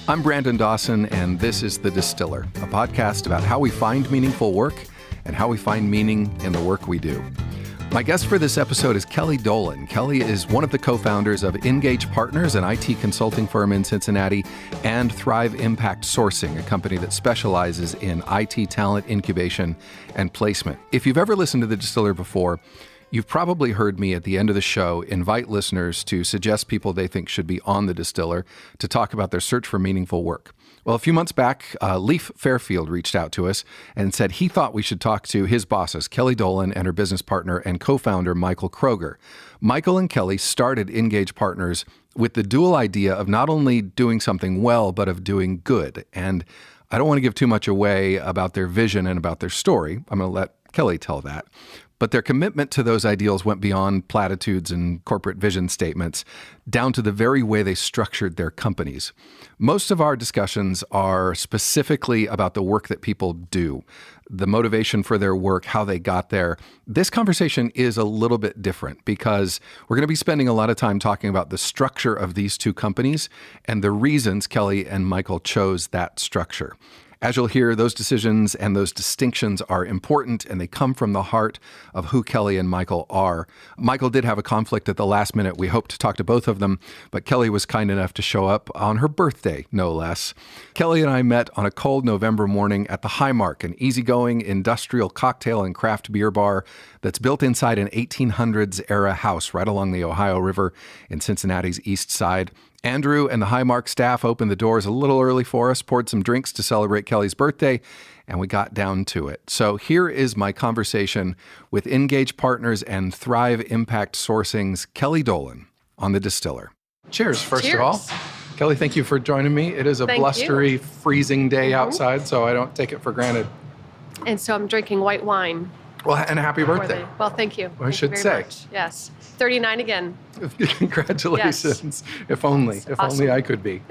I'm Brandon Dawson, and this is The Distiller, a podcast about how we find meaningful work and how we find meaning in the work we do. My guest for this episode is Kelly DOLAN. Kelly is one of the co-founders of Ingage Partners, an IT consulting firm in Cincinnati, and Thrive Impact Sourcing, a company that specializes in IT talent incubation and placement. If you've ever listened to The Distiller before, you've probably heard me at the end of the show invite listeners to suggest people they think should be on The Distiller to talk about their search for meaningful work. Well, a few months back, Leif Fairfield reached out to us and said he thought we should talk to his bosses, Kelly DOLAN and her business partner and co-founder, Michael Kroger. Michael and Kelly started Ingage Partners with the dual idea of not only doing something well, but of doing good. And I don't want to give too much away about their vision and about their story. I'm going to let Kelly tell that. But their commitment to those ideals went beyond platitudes and corporate vision statements, down to the very way they structured their companies. Most of our discussions are specifically about the work that people do, the motivation for their work, how they got there. This conversation is a little bit different because we're going to be spending a lot of time talking about the structure of these two companies and the reasons Kelly and Michael chose that structure. As you'll hear, those decisions and those distinctions are important, and they come from the heart of who Kelly and Michael are. Michael did have a conflict at the last minute. We hoped to talk to both of them, but Kelly was kind enough to show up on her birthday, no less. Kelly and I met on a cold November morning at the Highmark, an easygoing industrial cocktail and craft beer bar that's built inside an 1800s-era house right along the Ohio River in Cincinnati's east side. Andrew and the Highmark staff opened the doors a little early for us, poured some drinks to celebrate Kelly's birthday, and we got down to it. So here is my conversation with Ingage Partners and Thrive Impact Sourcing's Kelly DOLAN on The Distiller. Cheers, first of all. Kelly, thank you for joining me. It is a blustery, freezing day outside, so I don't take it for granted. And so I'm drinking white wine. Well, and a happy birthday. Well, thank you. I should say. Much. Yes. 39 again. Congratulations. Yes. If only I could be.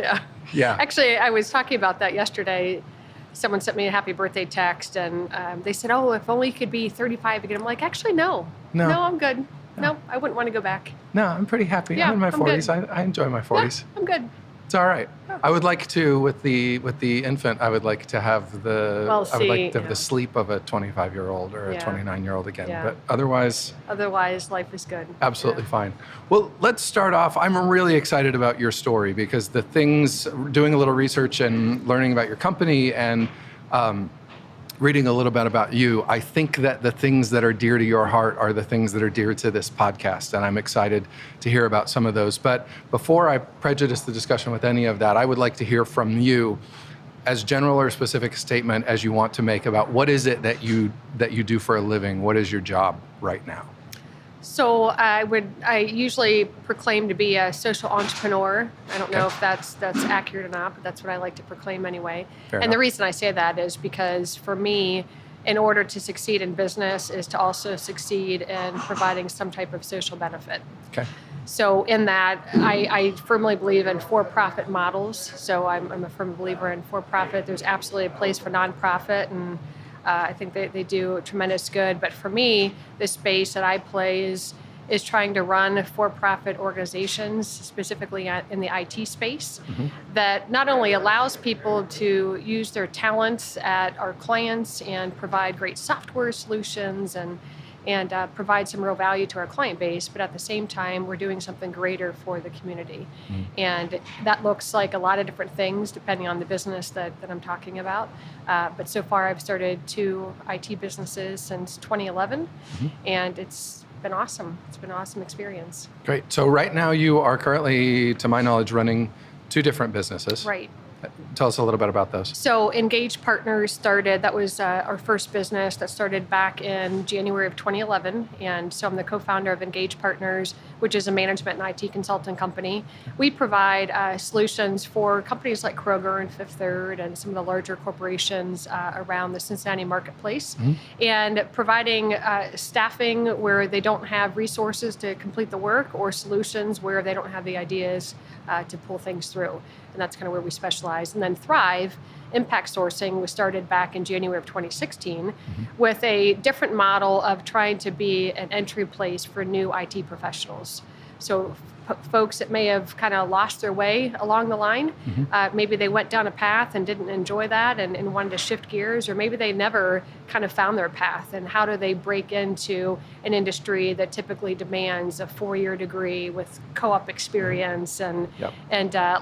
Yeah. Actually, I was talking about that yesterday. Someone sent me a happy birthday text, and they said, "Oh, if only you could be 35 again." I'm like, actually, no, I'm good. No, I wouldn't want to go back. No, I'm pretty happy. Yeah, I'm in my 40s. I enjoy my 40s. Yeah, I'm good. It's all right. I would like to, with the infant, I would like to have the sleep of a 25-year-old or a 29-year-old again. Yeah. But otherwise, life is good. Absolutely fine. Well, let's start off. I'm really excited about your story because the things, doing a little research and learning about your company and reading a little bit about you, I think that the things that are dear to your heart are the things that are dear to this podcast, and I'm excited to hear about some of those. But before I prejudice the discussion with any of that, I would like to hear from you, as general or specific a statement as you want to make about what is it that you do for a living? What is your job right now? So I usually proclaim to be a social entrepreneur. I don't know if that's accurate or not, but that's what I like to proclaim anyway. Fair and enough. The reason I say that is because for me, in order to succeed in business is to also succeed in providing some type of social benefit. Okay. So in that, I firmly believe in for-profit models. So I'm a firm believer in for-profit. There's absolutely a place for nonprofit, and I think they do tremendous good. But for me, the space that I play is trying to run for-profit organizations, specifically in the IT space, that not only allows people to use their talents at our clients and provide great software solutions and provide some real value to our client base, but at the same time, we're doing something greater for the community. And that looks like a lot of different things depending on the business that I'm talking about. But so far, I've started 2 IT businesses since 2011, and it's been awesome. It's been an awesome experience. Great. So right now you are currently, to my knowledge, running 2 different businesses. Right. Tell us a little bit about those. So Ingage Partners started, that was our first business that started back in January of 2011. And so I'm the co-founder of Ingage Partners, which is a management and IT consulting company. We provide solutions for companies like Kroger and Fifth Third and some of the larger corporations around the Cincinnati marketplace. And providing staffing where they don't have resources to complete the work, or solutions where they don't have the ideas to pull things through. And that's kind of where we specialize. And then Thrive Impact Sourcing was started back in January of 2016 with a different model of trying to be an entry place for new IT professionals. So folks that may have kind of lost their way along the line. Maybe they went down a path and didn't enjoy that and wanted to shift gears, or maybe they never kind of found their path. And how do they break into an industry that typically demands a 4-year degree with co-op experience and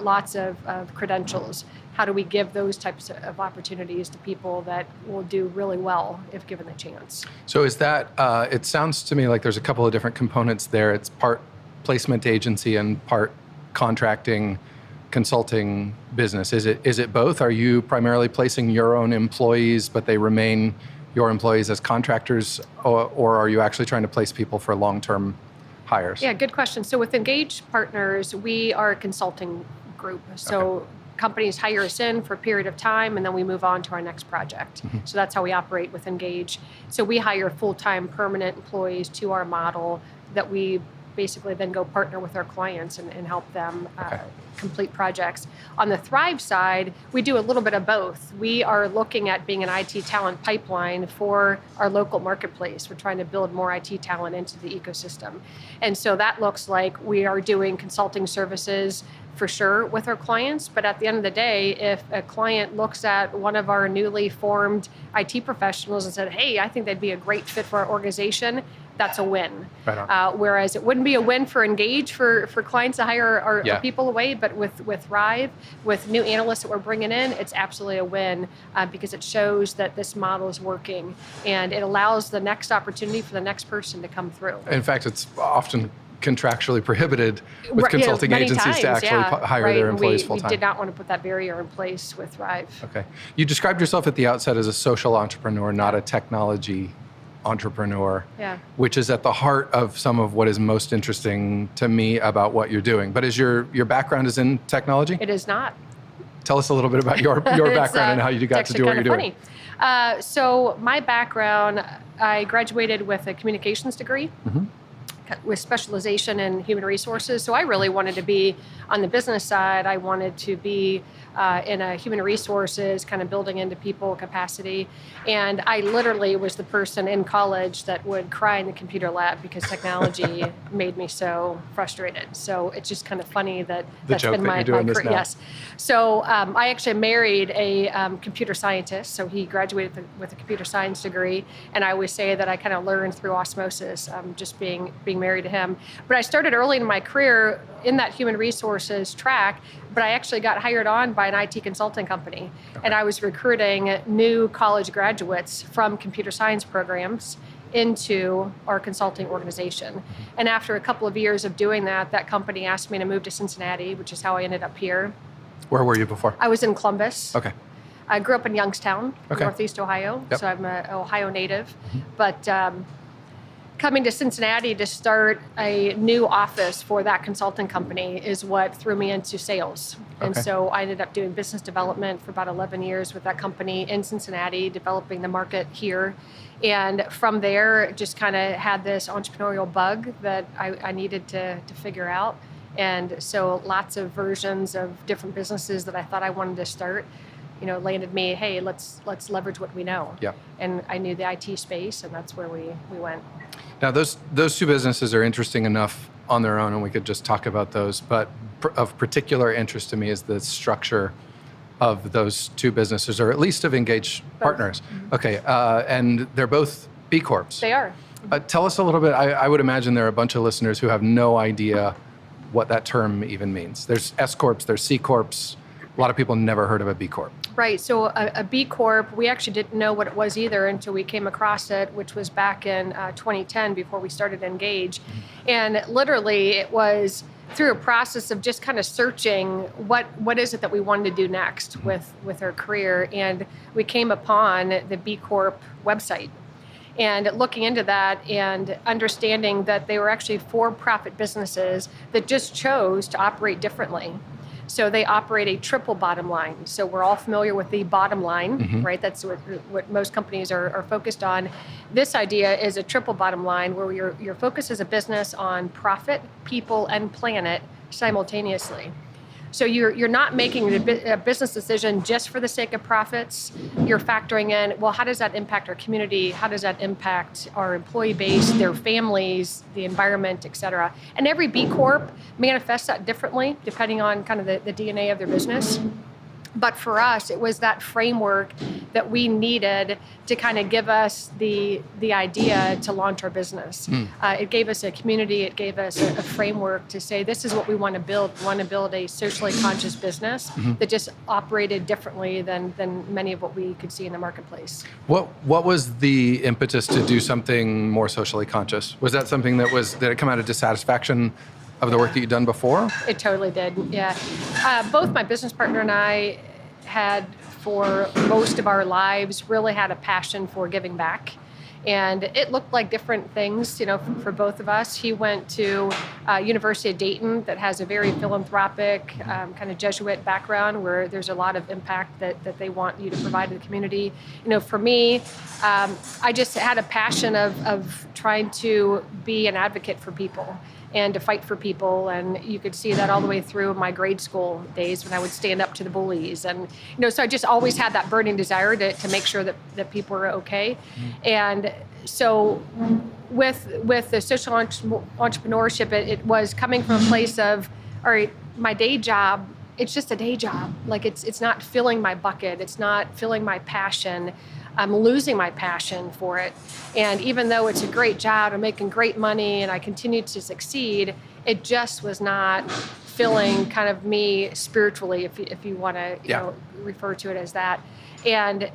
lots of credentials? How do we give those types of opportunities to people that will do really well if given the chance? So is that, it sounds to me like there's a couple of different components there. It's part placement agency and part contracting, consulting business. Is it both? Are you primarily placing your own employees, but they remain your employees as contractors, or are you actually trying to place people for long-term hires? Yeah, good question. So with Ingage Partners, we are a consulting group. So companies hire us in for a period of time, and then we move on to our next project. So that's how we operate with Ingage. So we hire full-time permanent employees to our model that we basically then go partner with our clients and help them complete projects. On the Thrive side, we do a little bit of both. We are looking at being an IT talent pipeline for our local marketplace. We're trying to build more IT talent into the ecosystem. And so that looks like we are doing consulting services for sure with our clients, but at the end of the day, if a client looks at one of our newly formed IT professionals and said, hey, I think they'd be a great fit for our organization, that's a win. Right Whereas it wouldn't be a win for Ingage for clients to hire our people away, but with Thrive, with new analysts that we're bringing in, it's absolutely a win because it shows that this model is working and it allows the next opportunity for the next person to come through. In fact, it's often contractually prohibited with consulting agencies times, to actually hire their employees full-time. We did not want to put that barrier in place with Thrive. Okay. You described yourself at the outset as a social entrepreneur, not a technology entrepreneur, which is at the heart of some of what is most interesting to me about what you're doing. But is your background is in technology? It is not. Tell us a little bit about your background and how you got to do what you're doing. So my background, I graduated with a communications degree. With specialization in human resources. So I really wanted to be on the business side. I wanted to be in a human resources, kind of building into people capacity. And I literally was the person in college that would cry in the computer lab because technology made me so frustrated. So it's just kind of funny that that's been my career. Yes. So I actually married a computer scientist. So he graduated with a computer science degree. And I always say that I kind of learned through osmosis, just being married to him. But I started early in my career in that human resources track, but I actually got hired on by an IT consulting company. And I was recruiting new college graduates from computer science programs into our consulting organization. And after a couple of years of doing that, that company asked me to move to Cincinnati, which is how I ended up here. Where were you before? I was in Columbus. Okay. I grew up in Youngstown, Northeast Ohio. So I'm an Ohio native. But coming to Cincinnati to start a new office for that consulting company is what threw me into sales. And so I ended up doing business development for about 11 years with that company in Cincinnati, developing the market here. And from there, just kind of had this entrepreneurial bug that I needed to figure out. And so lots of versions of different businesses that I thought I wanted to start, landed me, hey, let's leverage what we know. And I knew the IT space, and that's where we went. Now, those two businesses are interesting enough on their own, and we could just talk about those. But of particular interest to me is the structure of those two businesses, or at least of Ingage Partners. Okay, and they're both B-Corps. They are. Tell us a little bit. I would imagine there are a bunch of listeners who have no idea what that term even means. There's S-Corps, there's C-Corps. A lot of people never heard of a B-Corp. Right. So a B-Corp, we actually didn't know what it was either until we came across it, which was back in 2010 before we started Ingage. And literally it was through a process of just kind of searching what is it that we wanted to do next with our career. And we came upon the B-Corp website. And looking into that and understanding that they were actually for-profit businesses that just chose to operate differently. So they operate a triple bottom line. So we're all familiar with the bottom line, right? That's what most companies are focused on. This idea is a triple bottom line where your focus as a business on profit, people, and planet simultaneously. So you're not making a business decision just for the sake of profits. You're factoring in, well, how does that impact our community? How does that impact our employee base, their families, the environment, et cetera? And every B Corp manifests that differently depending on kind of the DNA of their business. But for us, it was that framework that we needed to kind of give us the idea to launch our business. It gave us a community. It gave us a framework to say, this is what we want to build. We want to build a socially conscious business that just operated differently than many of what we could see in the marketplace. What was the impetus to do something more socially conscious? Was that something that it come out of dissatisfaction of the work that you'd done before? It totally did, yeah. Both my business partner and I had, for most of our lives, really had a passion for giving back. And it looked like different things, for both of us. He went to University of Dayton that has a very philanthropic kind of Jesuit background where there's a lot of impact that they want you to provide to the community. For me, I just had a passion of trying to be an advocate for people and to fight for people. And you could see that all the way through my grade school days when I would stand up to the bullies. And, so I just always had that burning desire to make sure that people were okay. And so with the social entrepreneurship, it was coming from a place of, all right, my day job, it's just a day job. Like it's not filling my bucket. It's not filling my passion. I'm losing my passion for it. And even though it's a great job, I'm making great money and I continue to succeed, it just was not filling kind of me spiritually, if you want to refer to it as that. And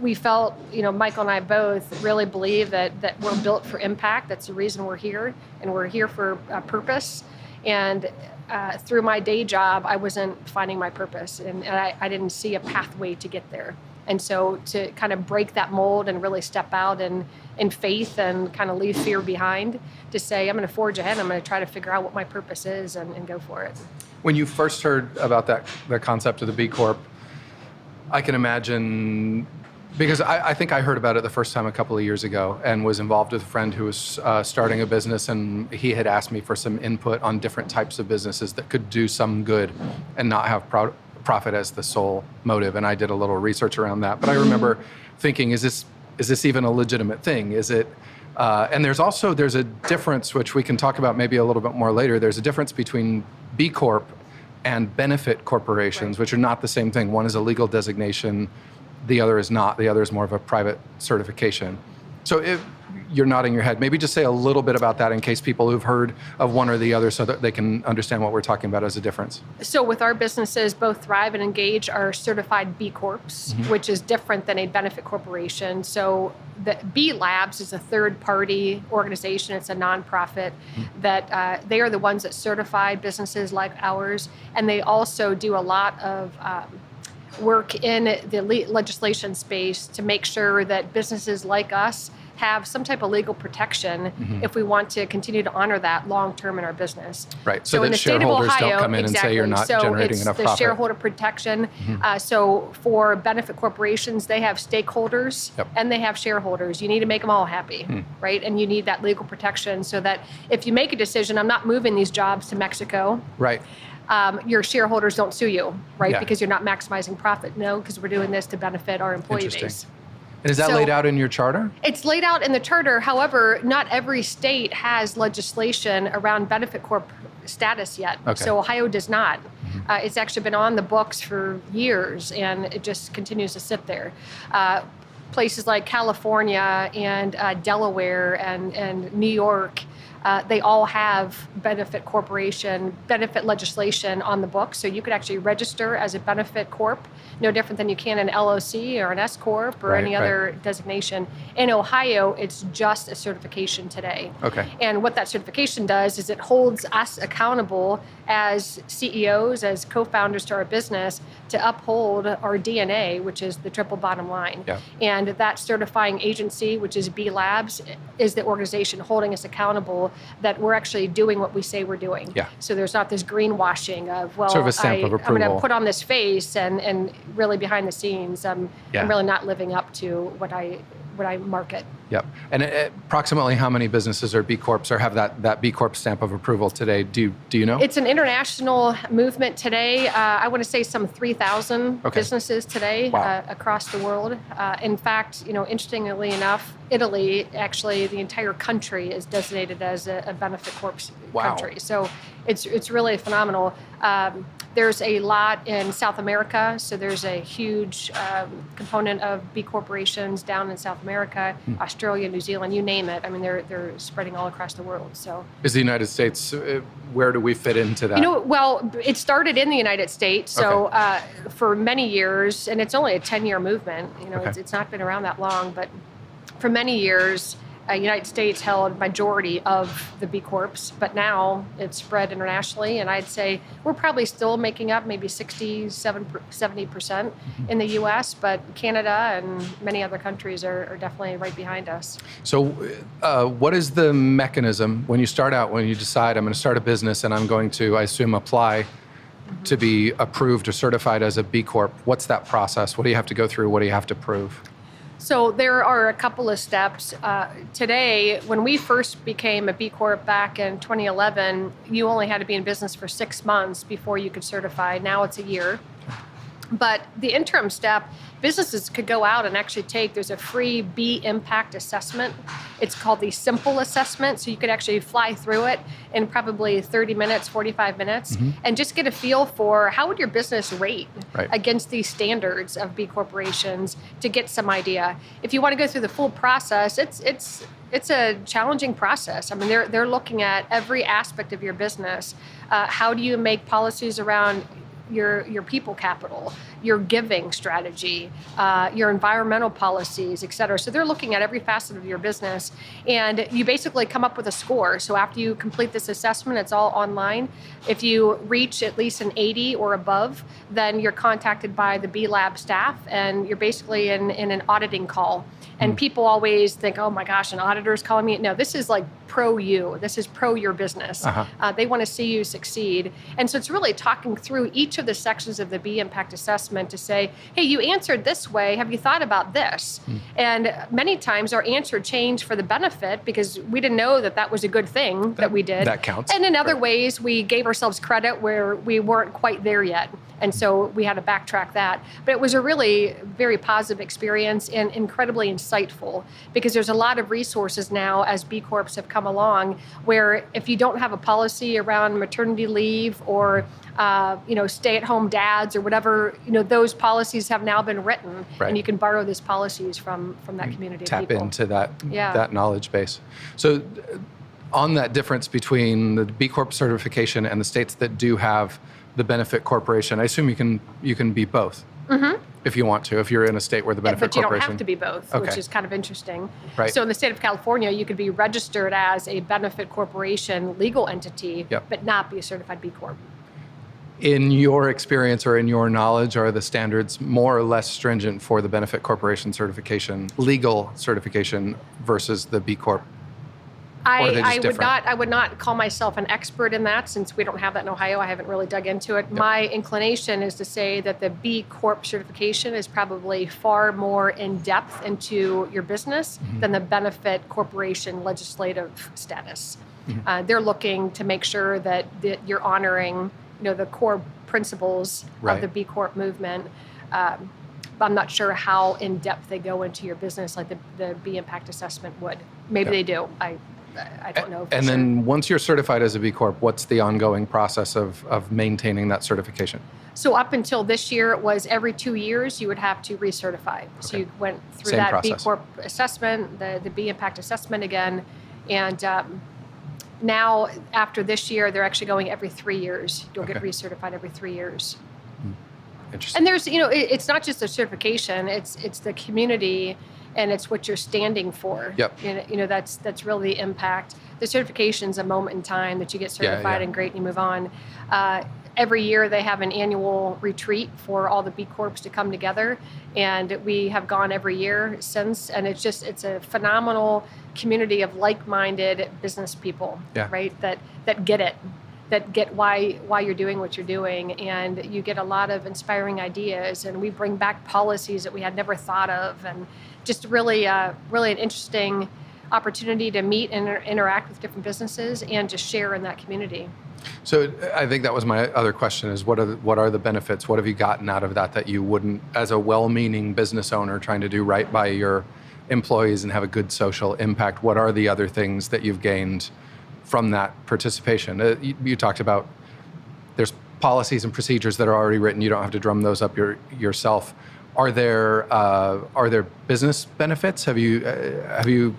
we felt, Michael and I both really believe that we're built for impact. That's the reason we're here, and we're here for a purpose. And through my day job, I wasn't finding my purpose, and I didn't see a pathway to get there. And so to kind of break that mold and really step out in faith and kind of leave fear behind, to say, I'm going to forge ahead, I'm going to try to figure out what my purpose is and go for it. When you first heard about the concept of the B Corp, I can imagine, because I think I heard about it the first time a couple of years ago and was involved with a friend who was starting a business, and he had asked me for some input on different types of businesses that could do some good and not have profit as the sole motive. And I did a little research around that. But I remember thinking, is this even a legitimate thing? Is it? And there's a difference, which we can talk about maybe a little bit more later. There's a difference between B Corp and benefit corporations, right, which are not the same thing. One is a legal designation. The other is not. The other is more of a private certification. So if you're nodding your head, maybe just say a little bit about that in case people who've heard of one or the other so that they can understand what we're talking about as a difference. So with our businesses, both Thrive and Ingage are certified B Corps, which is different than a benefit corporation. So the B Labs is a third-party organization. It's a nonprofit that they are the ones that certify businesses like ours. And they also do a lot of work in the legislation space to make sure that businesses like us have some type of legal protection if we want to continue to honor that long-term in our business. Right, so that shareholders don't come in and say you're not generating enough profit. So it's the shareholder protection. So for benefit corporations, they have stakeholders and they have shareholders. You need to make them all happy, right? And you need that legal protection so that if you make a decision, I'm not moving these jobs to Mexico. Right. Your shareholders don't sue you, right? Because you're not maximizing profit. No, because we're doing this to benefit our employee base. And is that laid out in your charter? It's laid out in the charter. However, not every state has legislation around benefit corp status yet. Okay. So Ohio does not. It's actually been on the books for years, and it just continues to sit there. Places like California and Delaware and New York, they all have benefit legislation on the books. So you could actually register as a benefit corp, no different than you can an LLC or an S Corp or any other designation. In Ohio, it's just a certification today. Okay. And what that certification does is it holds us accountable as CEOs, as co-founders to our business, to uphold our DNA, which is the triple bottom line. Yeah. And that certifying agency, which is B Labs, is the organization holding us accountable that we're actually doing what we say we're doing. Yeah. So there's not this greenwashing of, well, sort of a stamp of approval. I'm going to put on this face and really behind the scenes, I'm really not living up to what I market. Yep. And approximately how many businesses are B Corps or have that B Corp stamp of approval today? Do you know? It's an international movement today. I want to say some 3,000 businesses today across the world. In fact, interestingly enough, Italy, actually, the entire country is designated as a benefit corp country. So it's really phenomenal. There's a lot in South America, so there's a huge component of B corporations down in South America, Australia, New Zealand, you name it. I mean, they're spreading all across the world. So, is the United States, where do we fit into that? Well, it started in the United States, so for many years, and it's only a 10-year movement. It's not been around that long, but for many years, United States held majority of the B Corps, but now it's spread internationally, and I'd say we're probably still making up maybe 70% in the U.S., but Canada and many other countries are definitely right behind us. So what is the mechanism when you start out, when you decide I'm going to start a business and I'm going to, I assume, apply to be approved or certified as a B Corp? What's that process? What do you have to go through? What do you have to prove? So there are a couple of steps. Today, when we first became a B Corp back in 2011, you only had to be in business for 6 months before you could certify. Now it's a year. But the interim step, businesses could go out and actually there's a free B impact assessment. It's called the Simple Assessment. So you could actually fly through it in probably 30 minutes, 45 minutes, and just get a feel for how would your business rate against these standards of B corporations to get some idea. If you want to go through the full process, it's a challenging process. I mean, they're looking at every aspect of your business. How do you make policies around your people capital, your giving strategy, your environmental policies, et cetera. So they're looking at every facet of your business, and you basically come up with a score. So after you complete this assessment, it's all online. If you reach at least an 80 or above, then you're contacted by the B Lab staff, and you're basically in an auditing call. And people always think, oh my gosh, an auditor's calling me. No, this is like pro you. This is pro your business. They want to see you succeed. And so it's really talking through each of the sections of the B Impact Assessment to say, hey, you answered this way. Have you thought about this? And many times our answer changed for the benefit because we didn't know that was a good thing that we did. That counts. And in other ways, we gave ourselves credit where we weren't quite there yet. And so we had to backtrack that. But it was a really very positive experience and incredibly insightful because there's a lot of resources now as B Corps have come along where if you don't have a policy around maternity leave or stay-at-home dads or whatever, those policies have now been written, and you can borrow these policies from that community of people. Tap into that knowledge base. So on that difference between the B Corp certification and the states that do have the benefit corporation, I assume you can be both if you want to, if you're in a state where the benefit corporation. But you don't have to be both, which is kind of interesting. Right. So in the state of California, you could be registered as a benefit corporation legal entity, but not be a certified B Corp. In your experience or in your knowledge, are the standards more or less stringent for the benefit corporation certification, legal certification versus the B Corp? I would not call myself an expert in that since we don't have that in Ohio. I haven't really dug into it. Yep. My inclination is to say that the B Corp certification is probably far more in depth into your business than the benefit corporation legislative status. They're looking to make sure that you're honoring the core principles of the B Corp movement. I'm not sure how in depth they go into your business like the B Impact Assessment would. Maybe they do. I don't know. And then once you're certified as a B Corp, what's the ongoing process of maintaining that certification? So up until this year, it was every 2 years you would have to recertify. So you went through that process. B Corp assessment, the B Impact Assessment again, and now after this year, they're actually going every 3 years. You'll get recertified every 3 years. Interesting. And there's, it's not just the certification; it's the community. And it's what you're standing for. Yep. That's really the impact. The certification's a moment in time that you get certified and great, and you move on. Every year they have an annual retreat for all the B Corps to come together, and we have gone every year since. And it's a phenomenal community of like-minded business people, right? That get it. That get why you're doing what you're doing, and you get a lot of inspiring ideas, and we bring back policies that we had never thought of, and just really really an interesting opportunity to meet and interact with different businesses and just share in that community. So I think that was my other question is what are the benefits? What have you gotten out of that you wouldn't, as a well-meaning business owner trying to do right by your employees and have a good social impact, what are the other things that you've gained from that participation? You talked about there's policies and procedures that are already written. You don't have to drum those up yourself. Are there business benefits? Have you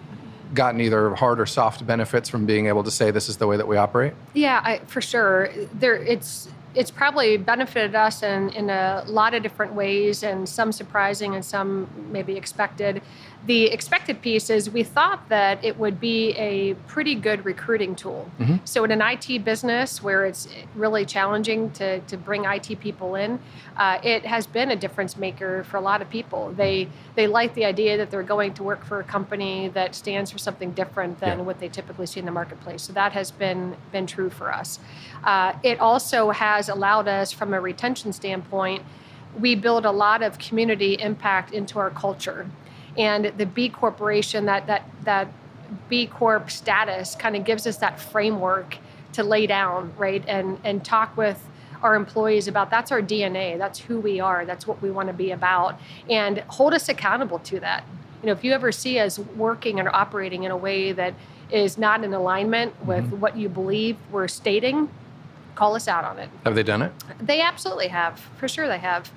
gotten either hard or soft benefits from being able to say this is the way that we operate? Yeah, for sure. It's probably benefited us in a lot of different ways, and some surprising and some maybe expected. The expected piece is we thought that it would be a pretty good recruiting tool. Mm-hmm. So in an IT business where it's really challenging to bring IT people in, it has been a difference maker for a lot of people. They like the idea that they're going to work for a company that stands for something different than what they typically see in the marketplace. So that has been true for us. It also has allowed us, from a retention standpoint, we build a lot of community impact into our culture. And the B Corporation, that B Corp status kind of gives us that framework to lay down, right? And talk with our employees about that's our DNA, that's who we are, that's what we want to be about, and hold us accountable to that. If you ever see us working and operating in a way that is not in alignment with mm-hmm. what you believe we're stating, call us out on it. Have they done it? They absolutely have. For sure they have.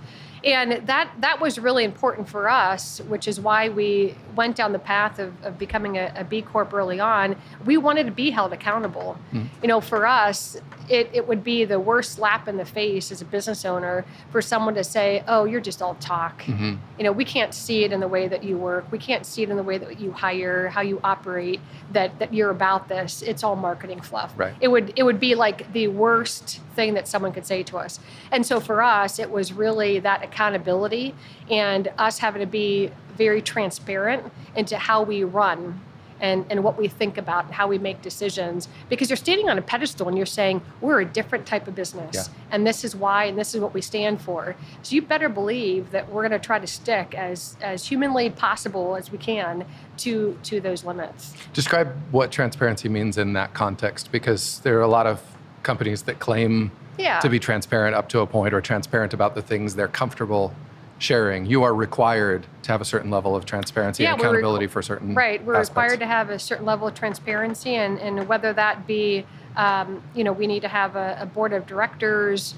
And that was really important for us, which is why we went down the path of becoming a B Corp early on. We wanted to be held accountable. Mm. For us, it would be the worst slap in the face as a business owner for someone to say, oh, you're just all talk. Mm-hmm. We can't see it in the way that you work. We can't see it in the way that you hire, how you operate, that you're about this. It's all marketing fluff. Right. It would be like the worst thing that someone could say to us. And so for us, it was really that accountability and us having to be very transparent into how we run and what we think about and how we make decisions, because you're standing on a pedestal and you're saying, we're a different type of business, and this is why, and this is what we stand for. So you better believe that we're going to try to stick as humanly possible as we can to those limits. Describe what transparency means in that context, because there are a lot of companies that claim to be transparent up to a point, or transparent about the things they're comfortable sharing. You are required to have a certain level of transparency and accountability for certain Right, we're aspects. Required to have a certain level of transparency, and whether that be, we need to have a board of directors.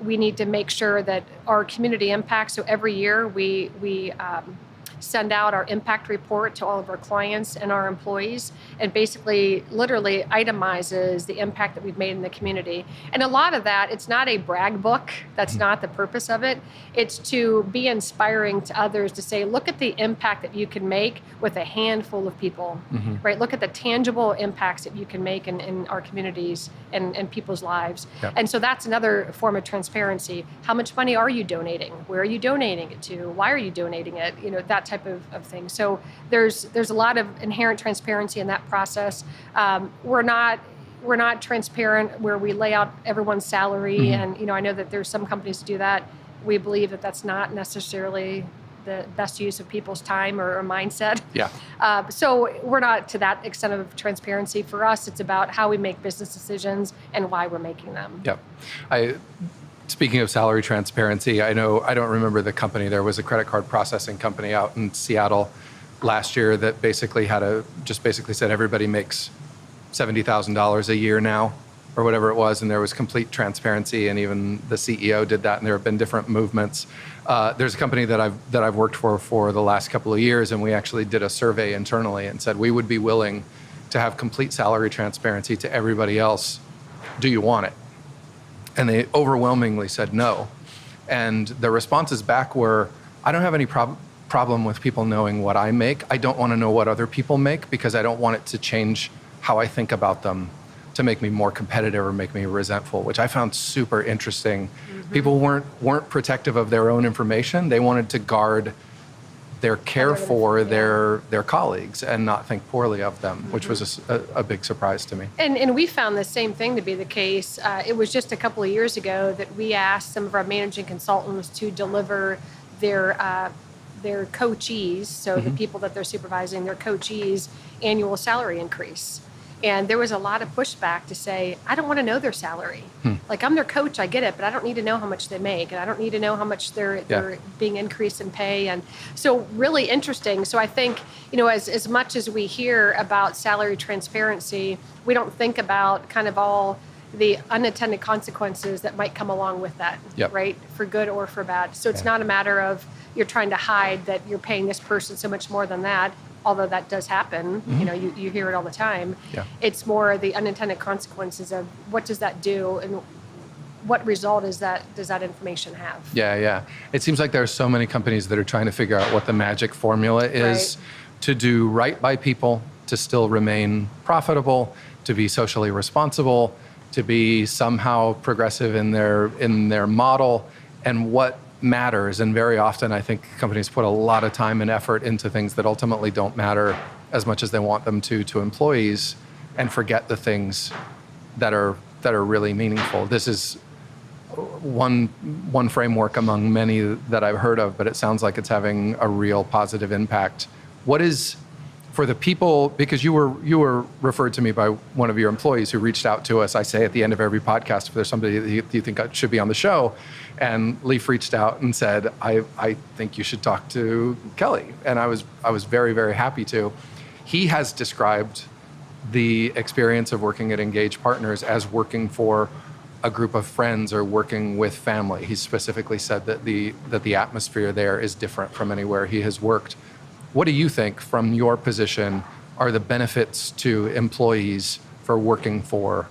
We need to make sure that our community impact. So every year we send out our impact report to all of our clients and our employees, and basically literally itemizes the impact that we've made in the community. And a lot of that, it's not a brag book. That's not the purpose of it. It's to be inspiring to others to say, look at the impact that you can make with a handful of people, right? Look at the tangible impacts that you can make in our communities and people's lives. Yep. And so that's another form of transparency. How much money are you donating? Where are you donating it to? Why are you donating it? That type of thing. So there's a lot of inherent transparency in that process. We're not transparent where we lay out everyone's salary, and I know that there's some companies that do that. We believe that that's not necessarily the best use of people's time or mindset. Yeah. So we're not to that extent of transparency. For us, it's about how we make business decisions and why we're making them. Yep. Speaking of salary transparency, I don't remember the company. There was a credit card processing company out in Seattle last year that basically said everybody makes $70,000 a year now, or whatever it was, and there was complete transparency, and even the CEO did that, and there have been different movements. There's a company that I've worked for the last couple of years, and we actually did a survey internally and said we would be willing to have complete salary transparency to everybody else. Do you want it? And they overwhelmingly said no. And the responses back were, I don't have any problem with people knowing what I make. I don't want to know what other people make, because I don't want it to change how I think about them to make me more competitive or make me resentful, which I found super interesting. People weren't protective of their own information. They wanted to guard their care for their colleagues and not think poorly of them, which was a big surprise to me. And we found the same thing to be the case. It was just a couple of years ago that we asked some of our managing consultants to deliver their their coachees, so the people that they're supervising, their coachees' annual salary increase. And there was a lot of pushback to say, I don't want to know their salary. Like, I'm their coach, I get it, but I don't need to know how much they make, and I don't need to know how much they're being increased in pay. And so really interesting. So I think, as much as we hear about salary transparency, we don't think about kind of all the unintended consequences that might come along with that, right? For good or for bad. So it's not a matter of you're trying to hide that you're paying this person so much more than that, although that does happen. You hear it all the time. It's more the unintended consequences of what does that do and what result does that information have? Yeah. It seems like there are so many companies that are trying to figure out what the magic formula is to do right by people, to still remain profitable, to be socially responsible, to be somehow progressive in their model, and what matters. And very often, I think companies put a lot of time and effort into things that ultimately don't matter as much as they want them to employees, and forget the things that are really meaningful. This is one framework among many that I've heard of, but it sounds like it's having a real positive impact. What is, for the people, because you were referred to me by one of your employees who reached out to us. I say at the end of every podcast, if there's somebody that you think should be on the show, and Leaf reached out and said, I think you should talk to Kelly. And I was very, very happy to. He has described the experience of working at Ingage Partners as working for a group of friends or working with family. He specifically said that the atmosphere there is different from anywhere he has worked. What do you think, from your position, are the benefits to employees for working for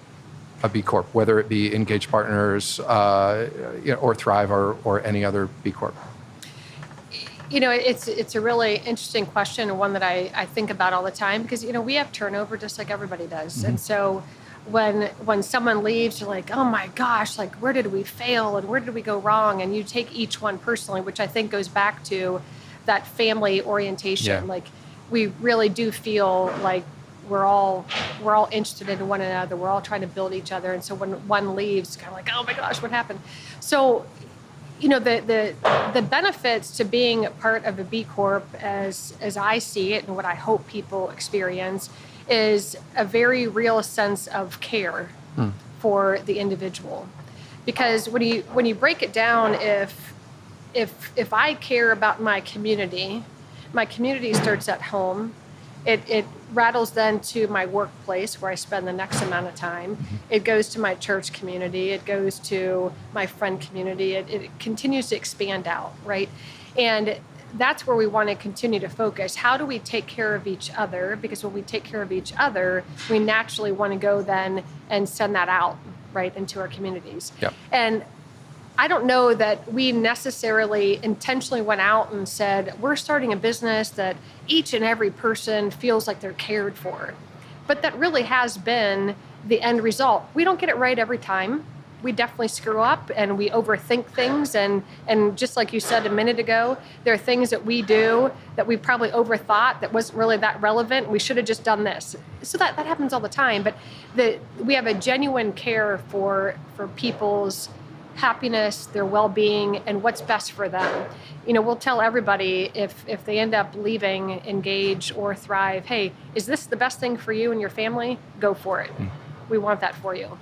a B-Corp, whether it be Ingage Partners or Thrive or any other B-Corp? It's a really interesting question, and one that I think about all the time, because, we have turnover just like everybody does. And so when someone leaves, you're like, oh my gosh, like, where did we fail and where did we go wrong? And you take each one personally, which I think goes back to that family orientation. Like, we really do feel like we're all interested in one another. We're all trying to build each other. And so when one leaves, it's kind of like, oh my gosh, what happened? So, the benefits to being a part of a B Corp, as I see it and what I hope people experience, is a very real sense of care for the individual. Because when you break it down, if I care about my community starts at home. It rattles then to my workplace, where I spend the next amount of time. It goes to my church community. It goes to my friend community. It continues to expand out, right? And that's where we want to continue to focus. How do we take care of each other? Because when we take care of each other, we naturally want to go then and send that out, right, into our communities. And I don't know that we necessarily intentionally went out and said, we're starting a business that each and every person feels like they're cared for. But that really has been the end result. We don't get it right every time. We definitely screw up and we overthink things. And just like you said a minute ago, there are things that we do that we probably overthought that wasn't really that relevant. We should have just done this. So that happens all the time. But we have a genuine care for people's happiness, their well-being, and what's best for them. We'll tell everybody if they end up leaving Ingage or Thrive, hey, is this the best thing for you and your family? Go for it. We want that for you.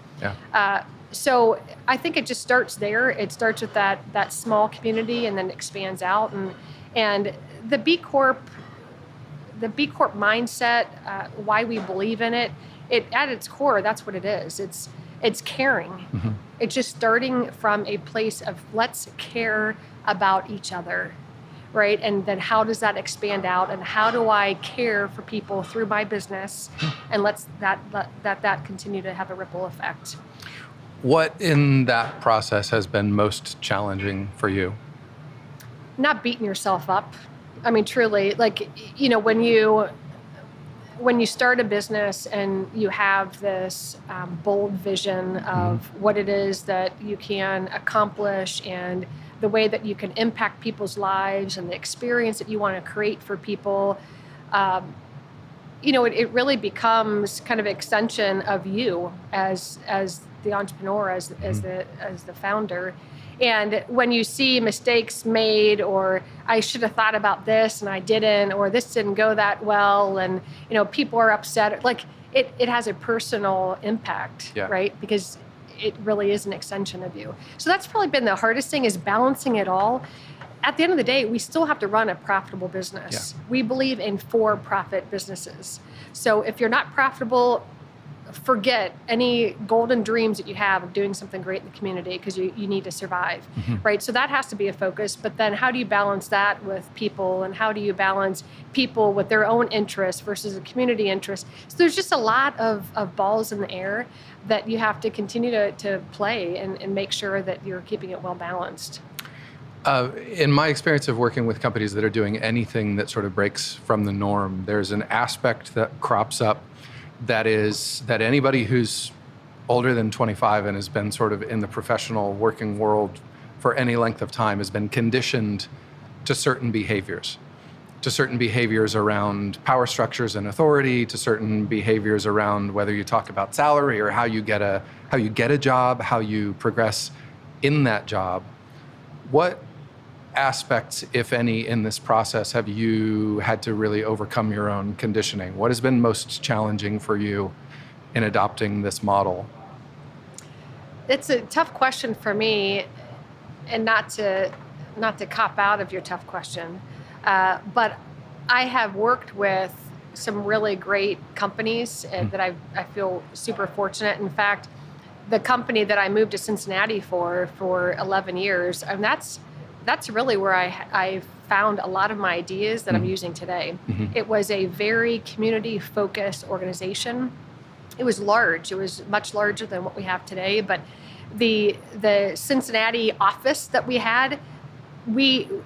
So I think it just starts there. It starts with that small community and then expands out. And the B Corp mindset, why we believe in it, at its core, that's what it is. It's caring. It's just starting from a place of let's care about each other, right? And then how does that expand out? And how do I care for people through my business? And let's that continue to have a ripple effect. What in that process has been most challenging for you? Not beating yourself up. I mean, truly, like, when you start a business and you have this bold vision of what it is that you can accomplish and the way that you can impact people's lives and the experience that you want to create for people, it really becomes kind of an extension of you as the entrepreneur as the founder. And when you see mistakes made, or I should have thought about this and I didn't, or this didn't go that well, and people are upset, like it has a personal impact, right? Because it really is an extension of you. So that's probably been the hardest thing, is balancing it all. At the end of the day, we still have to run a profitable business. Yeah. We believe in for-profit businesses. So if you're not profitable, forget any golden dreams that you have of doing something great in the community, because you need to survive, right? So that has to be a focus. But then how do you balance that with people, and how do you balance people with their own interests versus a community interest? So there's just a lot of balls in the air that you have to continue to play and make sure that you're keeping it well balanced. In my experience of working with companies that are doing anything that sort of breaks from the norm, there's an aspect that crops up that is that anybody who's older than 25 and has been sort of in the professional working world for any length of time has been conditioned to certain behaviors around power structures and authority, to certain behaviors around whether you talk about salary or how you get a job, how you progress in that job. What aspects, if any, in this process have you had to really overcome your own conditioning? What has been most challenging for you in adopting this model? It's a tough question for me, and not to cop out of your tough question, but I have worked with some really great companies that I feel super fortunate. In fact, the company that I moved to Cincinnati for 11 years, and that's really where I found a lot of my ideas that I'm using today. It was a very community-focused organization. It was large. It was much larger than what we have today. But the Cincinnati office that we had,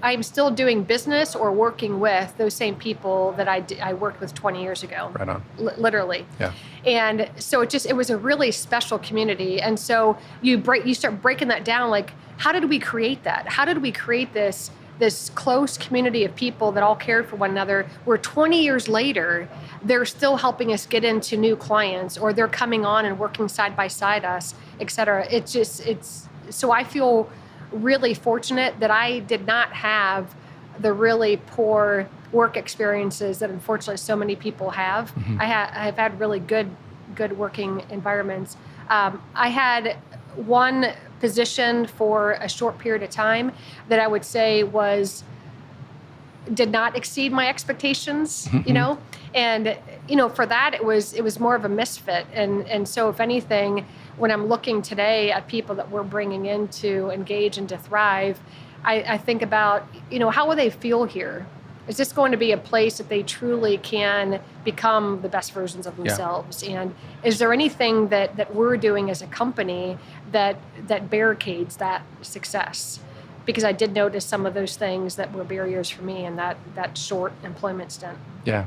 I'm still doing business or working with those same people that I worked with 20 years ago. Right on. Literally. Yeah. And so it was a really special community. And so you start breaking that down, like, how did we create that? How did we create this close community of people that all cared for one another, where 20 years later, they're still helping us get into new clients, or they're coming on and working side by side us, et cetera. So I feel really fortunate that I did not have the really poor work experiences that unfortunately so many people have. I've had really good working environments. I had one position for a short period of time that I would say did not exceed my expectations, and for that it was more of a misfit. And so if anything, when I'm looking today at people that we're bringing in to engage and to thrive, I think about, how will they feel here? Is this going to be a place that they truly can become the best versions of themselves? Yeah. And is there anything that we're doing as a company that barricades that success? Because I did notice some of those things that were barriers for me in that short employment stint. Yeah.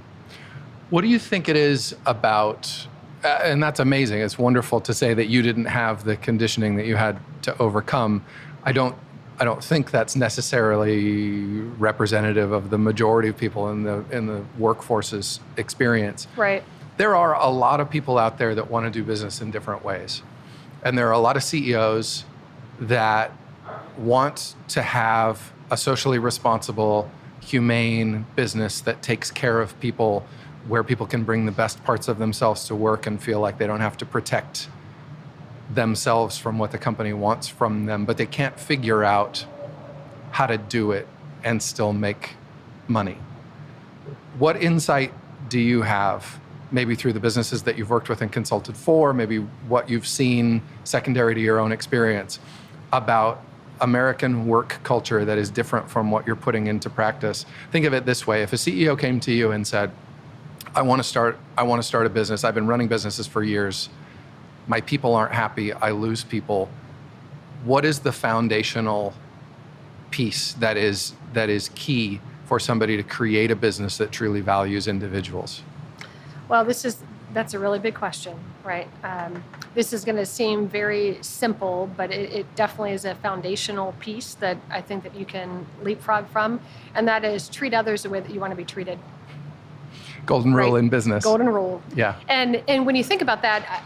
What do you think it is about, and that's amazing, it's wonderful to say that you didn't have the conditioning that you had to overcome. I don't think that's necessarily representative of the majority of people in the workforce's experience. Right. There are a lot of people out there that want to do business in different ways. And there are a lot of CEOs that want to have a socially responsible, humane business that takes care of people, where people can bring the best parts of themselves to work and feel like they don't have to protect themselves from what the company wants from them, but they can't figure out how to do it and still make money. What insight do you have, maybe through the businesses that you've worked with and consulted for, maybe what you've seen secondary to your own experience, about American work culture that is different from what you're putting into practice? Think of it this way. If a CEO came to you and said, I want to start a business. I've been running businesses for years. My people aren't happy, I lose people. What is the foundational piece that is key for somebody to create a business that truly values individuals? Well, that's a really big question, right? This is going to seem very simple, but it definitely is a foundational piece that I think that you can leapfrog from, and that is treat others the way that you want to be treated. Golden rule in business. Golden rule. Yeah. And when you think about that,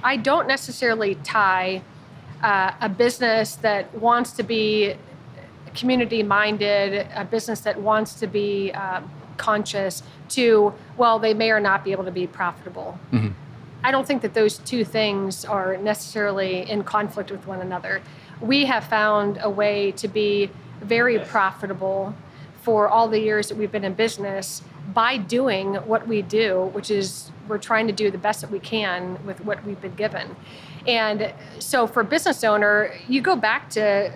I don't necessarily tie a business that wants to be community-minded, a business that wants to be conscious to, well, they may or not be able to be profitable. Mm-hmm. I don't think that those two things are necessarily in conflict with one another. We have found a way to be very profitable for all the years that we've been in business by doing what we do, which is we're trying to do the best that we can with what we've been given. And so for a business owner, you go back to,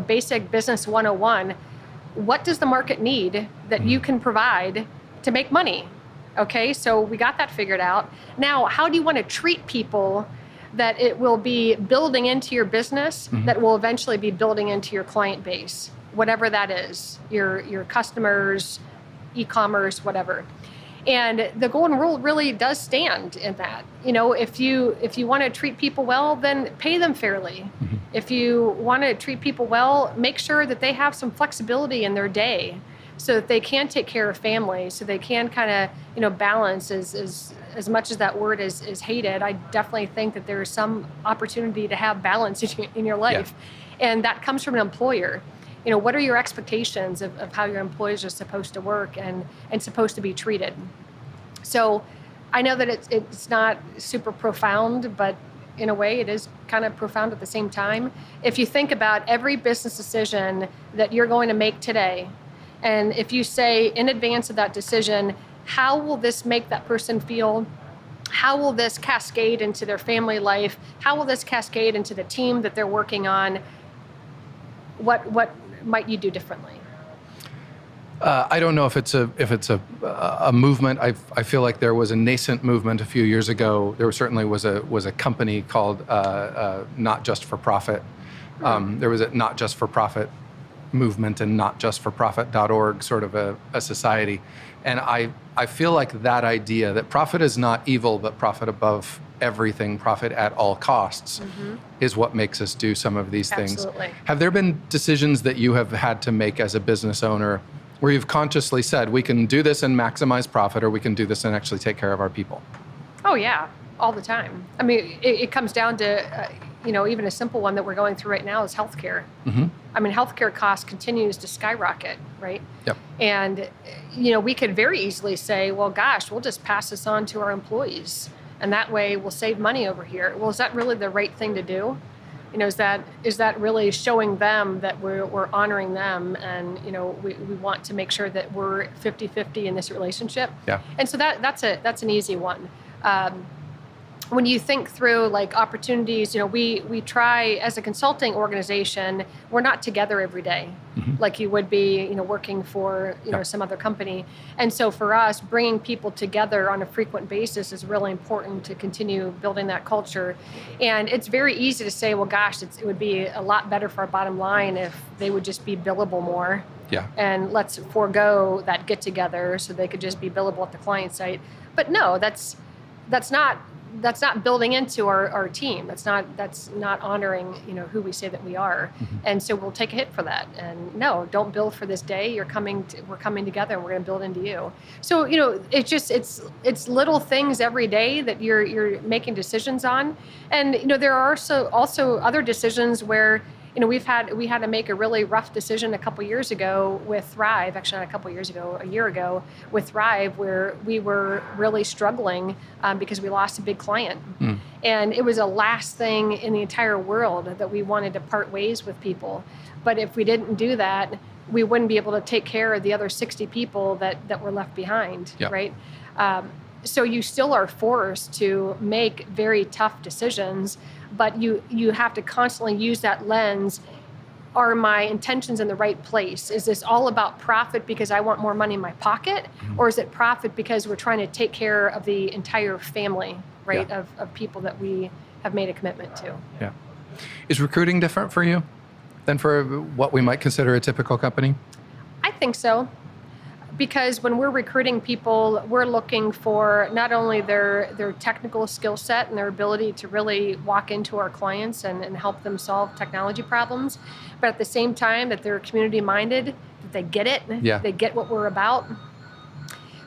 basic business 101. What does the market need that you can provide to make money? Okay, so we got that figured out. Now, how do you want to treat people that it will be building into your business, that will eventually be building into your client base, whatever that is, your customers, e-commerce, whatever. And the golden rule really does stand in that. If you want to treat people well, then pay them fairly. Mm-hmm. If you want to treat people well, make sure that they have some flexibility in their day so that they can take care of family, so they can kind of, balance as much as that word is hated. I definitely think that there is some opportunity to have balance in your life. Yeah. And that comes from an employer. What are your expectations of how your employees are supposed to work and supposed to be treated? So I know that it's not super profound, but in a way it is kind of profound at the same time. If you think about every business decision that you're going to make today, and if you say in advance of that decision, how will this make that person feel? How will this cascade into their family life? How will this cascade into the team that they're working on? What might you do differently? I don't know if it's a movement. I feel like there was a nascent movement a few years ago. There certainly was a company called Not Just for Profit. There was a Not Just for Profit movement and notjustforprofit.org sort of a society. And I feel like that idea that profit is not evil, but profit above everything, profit at all costs, is what makes us do some of these things. Absolutely. Have there been decisions that you have had to make as a business owner where you've consciously said, we can do this and maximize profit, or we can do this and actually take care of our people? Oh, yeah, all the time. I mean, it comes down to, even a simple one that we're going through right now is healthcare. Mm-hmm. I mean, healthcare cost continues to skyrocket, right? Yep. And, we could very easily say, well, gosh, we'll just pass this on to our employees, and that way we'll save money over here. Well, is that really the right thing to do? Is that really showing them that we're honoring them, and we want to make sure that we're 50-50 in this relationship? Yeah. And so that's an easy one. When you think through like opportunities, we try as a consulting organization, we're not together every day like you would be, working for, some other company. And so for us, bringing people together on a frequent basis is really important to continue building that culture. And it's very easy to say, well, gosh, it would be a lot better for our bottom line if they would just be billable more. Yeah. And let's forego that get together so they could just be billable at the client site. But no, that's not building into our team. That's not honoring, who we say that we are. Mm-hmm. And so we'll take a hit for that. And no, don't build for this day. We're coming together and we're going to build into you. So, it's little things every day that you're making decisions on. And, there are also other decisions where, we had to make a really rough decision a year ago with Thrive, where we were really struggling because we lost a big client. Mm. And it was the last thing in the entire world that we wanted to part ways with people. But if we didn't do that, we wouldn't be able to take care of the other 60 people that were left behind, yep. Right? So you still are forced to make very tough decisions, but you have to constantly use that lens. Are my intentions in the right place? Is this all about profit because I want more money in my pocket? Mm-hmm. Or is it profit because we're trying to take care of the entire family, right, yeah. of people that we have made a commitment to? Yeah. Is recruiting different for you than for what we might consider a typical company? I think so. Because when we're recruiting people, we're looking for not only their technical skill set and their ability to really walk into our clients and help them solve technology problems, but at the same time that they're community minded, that they get it, yeah. They get what we're about.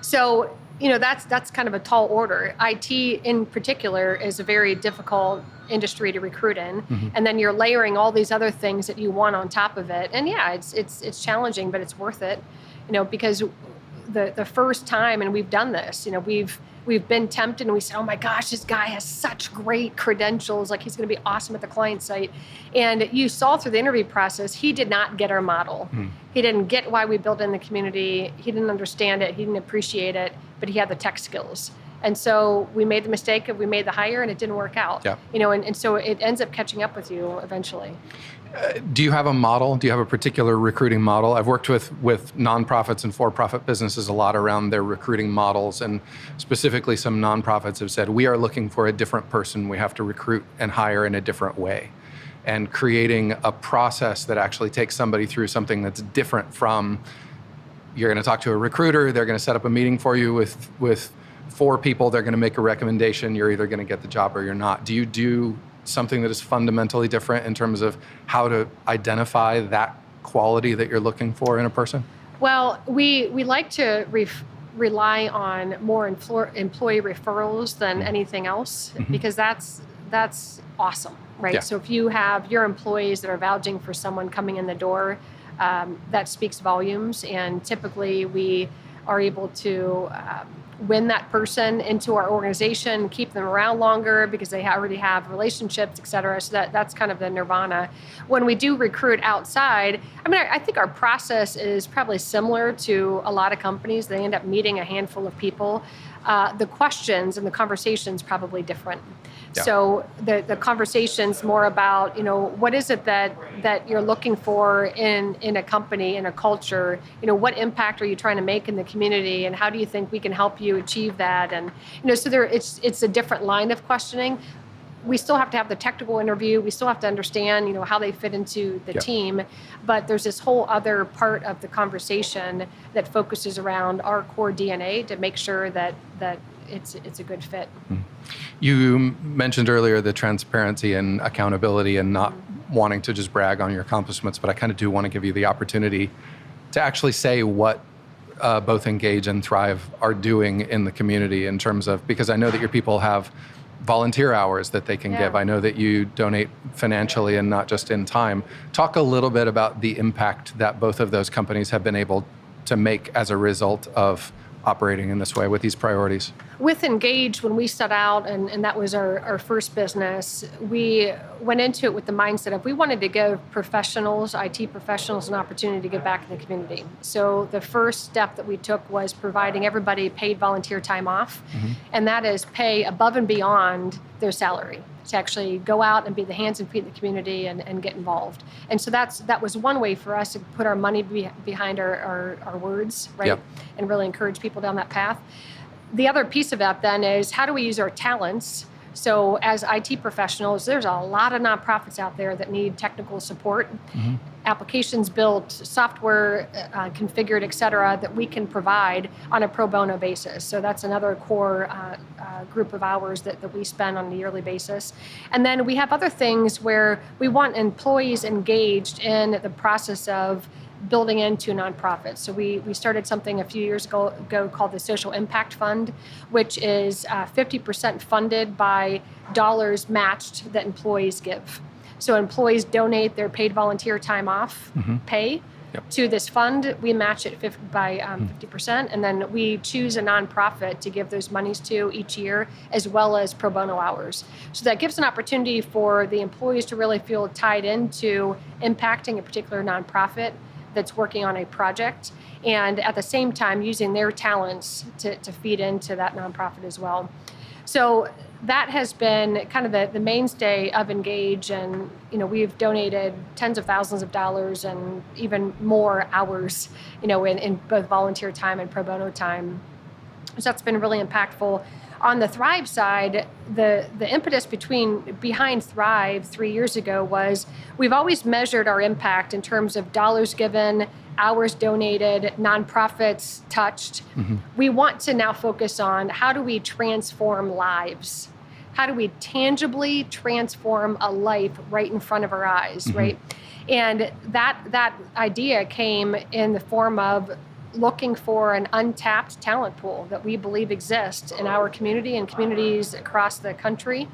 So, That's kind of a tall order. IT in particular is a very difficult industry to recruit in, and then you're layering all these other things that you want on top of it. And yeah, it's challenging, but it's worth it, because the first time, and we've done this, we've been tempted, and we said, oh my gosh, this guy has such great credentials, like he's going to be awesome at the client site. And you saw through the interview process, he did not get our model. He didn't get why we built in the community. He didn't understand it. He didn't appreciate it, but he had the tech skills. And so we made the mistake of we made the hire and it didn't work out. Yeah. And so it ends up catching up with you eventually. Do you have a model? Do you have a particular recruiting model? I've worked with nonprofits and for-profit businesses a lot around their recruiting models, and specifically some nonprofits have said, we are looking for a different person. We have to recruit and hire in a different way. And creating a process that actually takes somebody through something that's different from, you're going to talk to a recruiter, they're going to set up a meeting for you with 4 people, they're going to make a recommendation, you're either going to get the job or you're not. Do you do something that is fundamentally different in terms of how to identify that quality that you're looking for in a person? Well, we like to rely on more employee referrals than anything else, because that's awesome, right? Yeah. So if you have your employees that are vouching for someone coming in the door, that speaks volumes, and typically we are able to win that person into our organization, keep them around longer because they already have relationships, et cetera. So that's kind of the nirvana. When we do recruit outside, I think our process is probably similar to a lot of companies. They end up meeting a handful of people. The questions and the conversations probably different. Yeah. So the conversation's more about, what is it that you're looking for in a company, in a culture? What impact are you trying to make in the community, and how do you think we can help you achieve that? And so it's a different line of questioning. We still have to have the technical interview. We still have to understand, how they fit into the team. But there's this whole other part of the conversation that focuses around our core DNA to make sure that it's a good fit. You mentioned earlier the transparency and accountability and not wanting to just brag on your accomplishments, but I kind of do want to give you the opportunity to actually say what both Ingage and Thrive are doing in the community in terms of, because I know that your people have volunteer hours that they can give. I know that you donate financially and not just in time. Talk a little bit about the impact that both of those companies have been able to make as a result of operating in this way with these priorities. With Ingage, when we set out, and that was our first business, we went into it with the mindset of we wanted to give professionals, IT professionals, an opportunity to give back in the community. So the first step that we took was providing everybody paid volunteer time off, and that is pay above and beyond their salary to actually go out and be the hands and feet of the community and get involved. And so that was one way for us to put our money behind our words, right? Yep. And really encourage people down that path. The other piece of that then is how do we use our talents? So as IT professionals, there's a lot of nonprofits out there that need technical support, applications built, software configured, et cetera, that we can provide on a pro bono basis. So that's another core group of hours that we spend on a yearly basis. And then we have other things where we want employees engaged in the process of building into nonprofits. So we started something a few years ago called the Social Impact Fund, which is 50% funded by dollars matched that employees give. So employees donate their paid volunteer time off pay to this fund. We match it by 50%, and then we choose a nonprofit to give those monies to each year, as well as pro bono hours. So that gives an opportunity for the employees to really feel tied into impacting a particular nonprofit that's working on a project, and at the same time using their talents to feed into that nonprofit as well. So that has been kind of the mainstay of Ingage, and we've donated tens of thousands of dollars and even more hours, in both volunteer time and pro bono time. So that's been really impactful. On the Thrive side, the impetus behind Thrive 3 years ago was we've always measured our impact in terms of dollars given, hours donated, nonprofits touched. We want to now focus on how do we transform lives? How do we tangibly transform a life right in front of our eyes, right? And that idea came in the form of looking for an untapped talent pool that we believe exists in our community and communities across the country.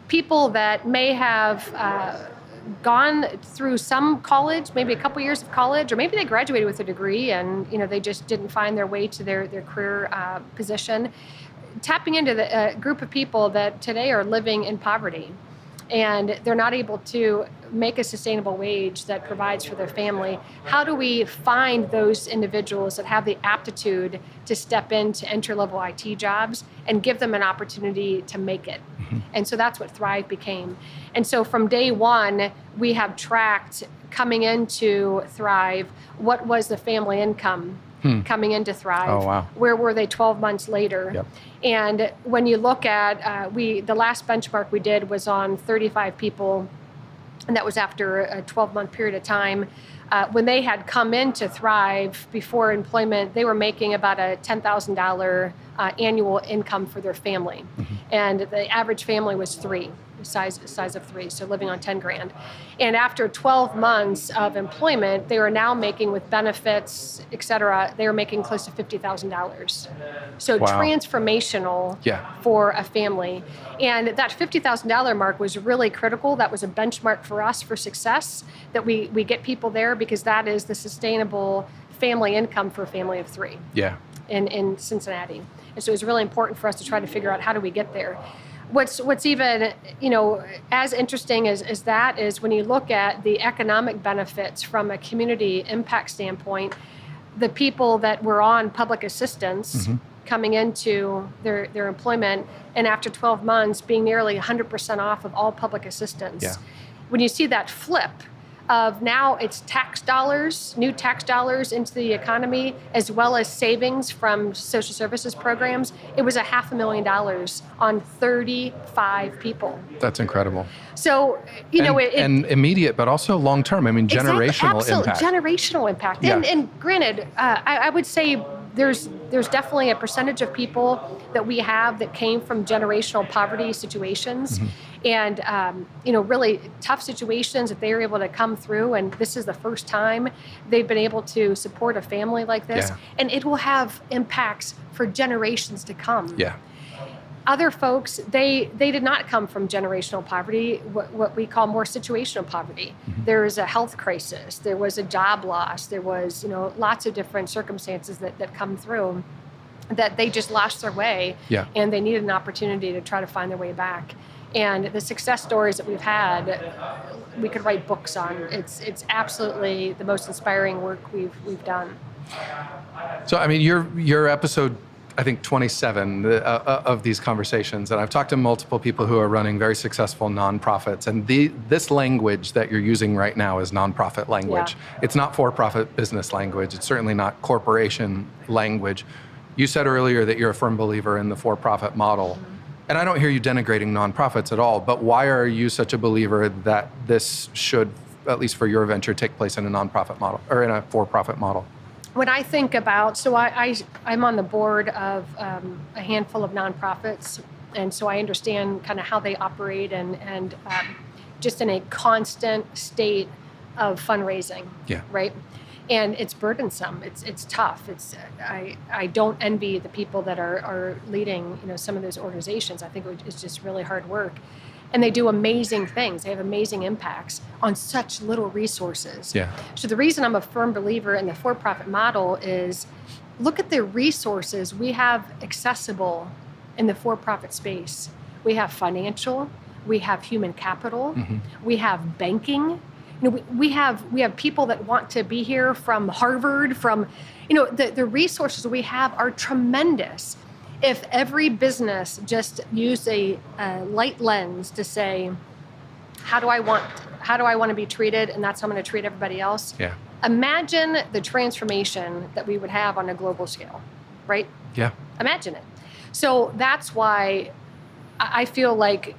People that may have gone through some college, maybe a couple years of college, or maybe they graduated with a degree and they just didn't find their way to their career position. Tapping into the group of people that today are living in poverty and they're not able to make a sustainable wage that provides for their family. How do we find those individuals that have the aptitude to step into entry-level IT jobs and give them an opportunity to make it? Mm-hmm. And so that's what Thrive became. And so from day one, we have tracked coming into Thrive, what was the family income coming into Thrive? Oh, wow. Where were they 12 months later? Yep. And when you look at, the last benchmark we did was on 35 people, and that was after a 12-month period of time. When they had come into Thrive before employment, they were making about a $10,000 annual income for their family. Mm-hmm. And the average family was three. Size of three, so living on 10 grand. And after 12 months of employment, they were now making, with benefits, et cetera, they were making close to $50,000. So wow. Transformational for a family. And that $50,000 mark was really critical. That was a benchmark for us for success, that we get people there, because that is the sustainable family income for a family of three in Cincinnati. And so it was really important for us to try to figure out, how do we get there? What's even, as interesting as that is, when you look at the economic benefits from a community impact standpoint, the people that were on public assistance coming into their employment, and after 12 months being nearly 100% off of all public assistance. Yeah. When you see that flip of now it's tax dollars, new tax dollars into the economy, as well as savings from social services programs, it was $500,000 on 35 people. That's incredible. So, and immediate, but also long-term. I mean, generational impact. Generational impact. Yeah. And granted, I would say there's definitely a percentage of people that we have that came from generational poverty situations. And, really tough situations that they were able to come through. And this is the first time they've been able to support a family like this. Yeah. And it will have impacts for generations to come. Yeah. Other folks, they did not come from generational poverty, what we call more situational poverty. There was a health crisis. There was a job loss. There was, lots of different circumstances that come through that they just lost their way. Yeah. And they needed an opportunity to try to find their way back. And the success stories that we've had, we could write books on. It's absolutely the most inspiring work we've done. So, I mean, your episode, I think 27 of these conversations, and I've talked to multiple people who are running very successful nonprofits, and this language that you're using right now is nonprofit language. Yeah. It's not for-profit business language. It's certainly not corporation language. You said earlier that you're a firm believer in the for-profit model. And I don't hear you denigrating nonprofits at all, but why are you such a believer that this should, at least for your venture, take place in a nonprofit model or in a for-profit model? When I think about, so I'm on the board of a handful of nonprofits, and so I understand kind of how they operate and just in a constant state of fundraising, right? And it's burdensome. It's tough. I don't envy the people that are leading, some of those organizations. I think it's just really hard work, and they do amazing things. They have amazing impacts on such little resources. Yeah. So the reason I'm a firm believer in the for-profit model is, look at the resources we have accessible in the for-profit space. We have financial. We have human capital. We have banking. We have people that want to be here from Harvard, from, the resources we have are tremendous. If every business just used a light lens to say, how do I want to be treated, and that's how I'm going to treat everybody else. Yeah. Imagine the transformation that we would have on a global scale, right? Yeah. Imagine it. So that's why I feel like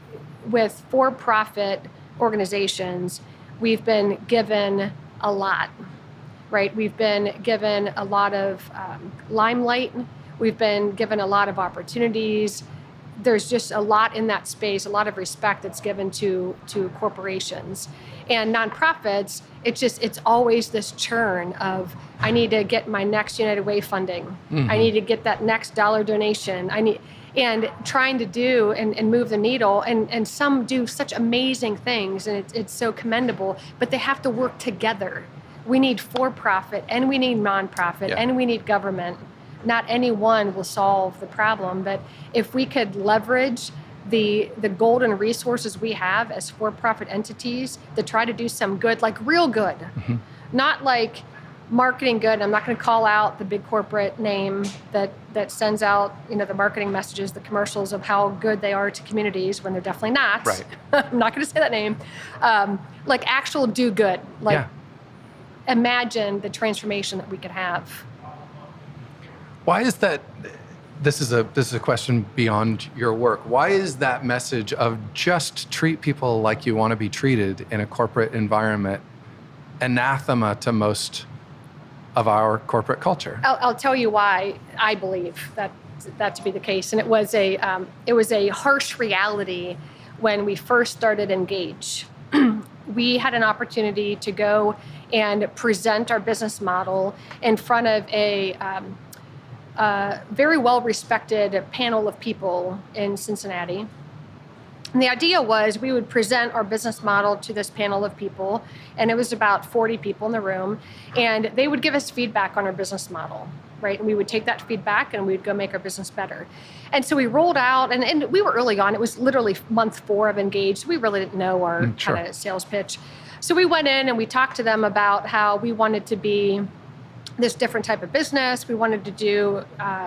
with for-profit organizations, we've been given a lot, right? We've been given a lot of limelight. We've been given a lot of opportunities. there's just a lot in that space, a lot of respect that's given to corporations. And nonprofits, it's always this churn of, I need to get my next United Way funding. Mm-hmm. I need to get that next dollar donation. And trying to do and move the needle. And some do such amazing things, and it's so commendable, but they have to work together. We need for-profit, and we need nonprofit, and we need government. Not any one will solve the problem, but if we could leverage the golden resources we have as for-profit entities to try to do some good, like real good, mm-hmm. not like marketing good. I'm not going to call out the big corporate name that sends out, the marketing messages, the commercials of how good they are to communities when they're definitely not. Right. I'm not going to say that name. Like actual do good. Like imagine the transformation that we could have. Why is that? This is a question beyond your work. Why is that message of just treat people like you want to be treated in a corporate environment anathema to most of our corporate culture? I'll tell you why I believe that to be the case. And it was a harsh reality when we first started Ingage. We had an opportunity to go and present our business model in front of a very well-respected panel of people in Cincinnati. And the idea was we would present our business model to this panel of people, and it was about 40 people in the room, and they would give us feedback on our business model, right? And we would take that feedback and we'd go make our business better. And so we rolled out, and we were early on. It was literally month 4 of Engage. We really didn't know our kind of sales pitch. So we went in and we talked to them about how we wanted to be this different type of business. We wanted to do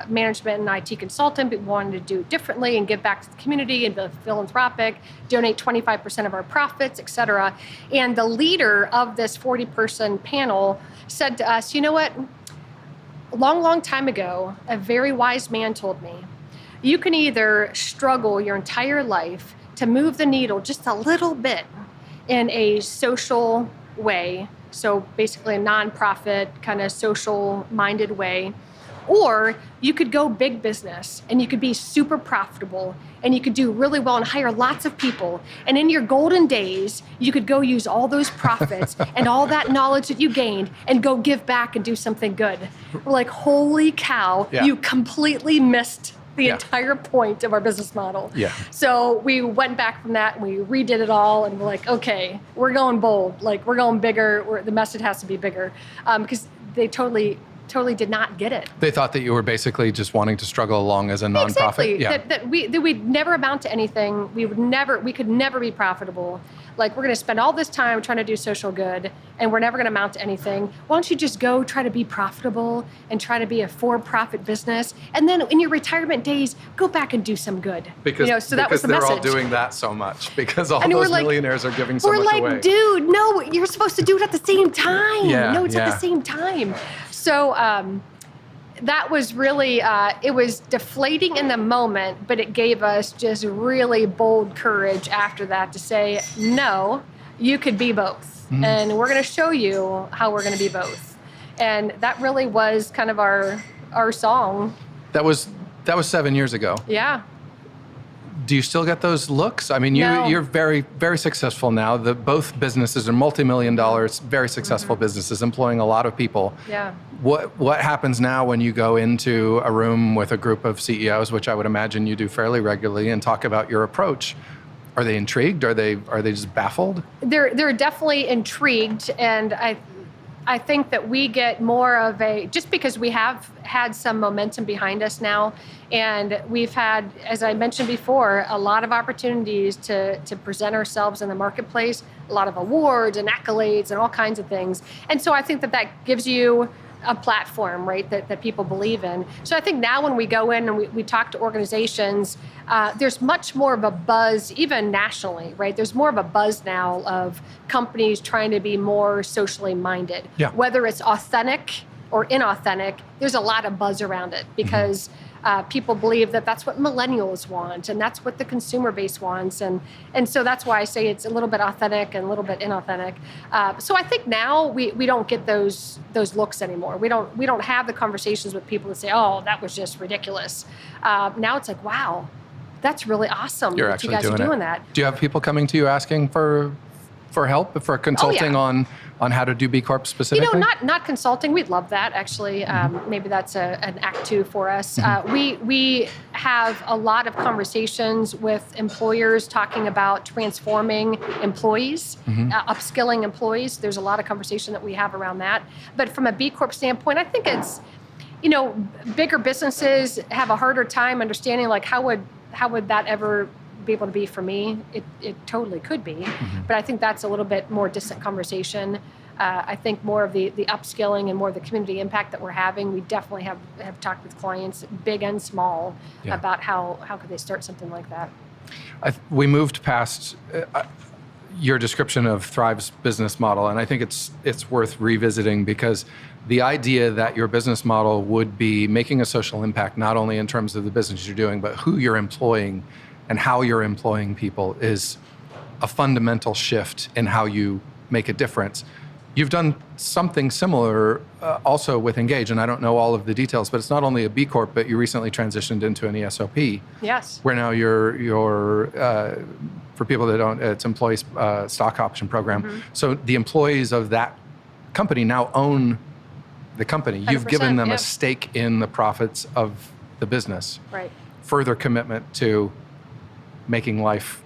management and IT consultant, but we wanted to do it differently and give back to the community and be philanthropic, donate 25% of our profits, et cetera. And the leader of this 40-person panel said to us, you know what? A long time ago, a very wise man told me, you can either struggle your entire life to move the needle just a little bit in a social way, so basically a nonprofit kind of social-minded way, or you could go big business and you could be super profitable and you could do really well and hire lots of people. And in your golden days, you could go use all those profits and all that knowledge that you gained and go give back and do something good. We're like, holy cow, you completely missed the entire point of our business model. Yeah. So we went back from that and we redid it all, and we're like, okay, we're going bold. Like, we're going bigger. The message has to be bigger, because they totally did not get it. They thought that you were basically just wanting to struggle along as a nonprofit. Exactly. Yeah. That we'd never amount to anything. We could never be profitable. Like, we're going to spend all this time trying to do social good, and we're never going to amount to anything. Why don't you just go try to be profitable and try to be a for-profit business, and then in your retirement days, go back and do some good. Because that was the message. They're all doing that so much, because all those millionaires are giving so much away. We're like, dude, no, you're supposed to do it at the same time. At the same time. So that was really, it was deflating in the moment, but it gave us just really bold courage after that to say, no, you could be both. Mm-hmm. And we're going to show you how we're going to be both. And that really was kind of our song. That was 7 years ago. Yeah. Do you still get those looks? I mean, you're very, very successful now. Both businesses are multi-million-dollar, very successful businesses, employing a lot of people. Yeah. What happens now when you go into a room with a group of CEOs, which I would imagine you do fairly regularly, and talk about your approach? Are they intrigued? Are they just baffled? They're definitely intrigued, and I think that we get more of just because we have had some momentum behind us now, and we've had, as I mentioned before, a lot of opportunities to present ourselves in the marketplace, a lot of awards and accolades and all kinds of things. And so I think that gives you a platform, right, that people believe in. So I think now when we go in and we talk to organizations, there's much more of a buzz, even nationally, right? There's more of a buzz now of companies trying to be more socially minded. Yeah. Whether it's authentic or inauthentic, there's a lot of buzz around it because people believe that that's what millennials want and that's what the consumer base wants. And so that's why I say it's a little bit authentic and a little bit inauthentic. So I think now we don't get those looks anymore. We don't have the conversations with people that say, oh, that was just ridiculous. Now it's like, wow, That's really awesome You're that actually you guys are doing that. Do you have people coming to you asking for help, for consulting on how to do B-Corp specifically? Not consulting. We'd love that, actually. Maybe that's an act 2 for us. We have a lot of conversations with employers talking about transforming employees, upskilling employees. There's a lot of conversation that we have around that. But from a B-Corp standpoint, I think it's, bigger businesses have a harder time understanding, like, how would that ever be able to be for me? It totally could be, but I think that's a little bit more distant conversation. I think more of the upskilling and more of the community impact that we're having, we definitely have talked with clients, big and small, about how could they start something like that. We moved past your description of Thrive's business model, and I think it's worth revisiting, because the idea that your business model would be making a social impact, not only in terms of the business you're doing, but who you're employing and how you're employing people, is a fundamental shift in how you make a difference. You've done something similar also with Ingage, and I don't know all of the details, but it's not only a B Corp, but you recently transitioned into an ESOP. Yes. Where now you're for people that don't, it's employee stock option program. So the employees of that company now own the company. You've given them a stake in the profits of the business. Right. Further commitment to making life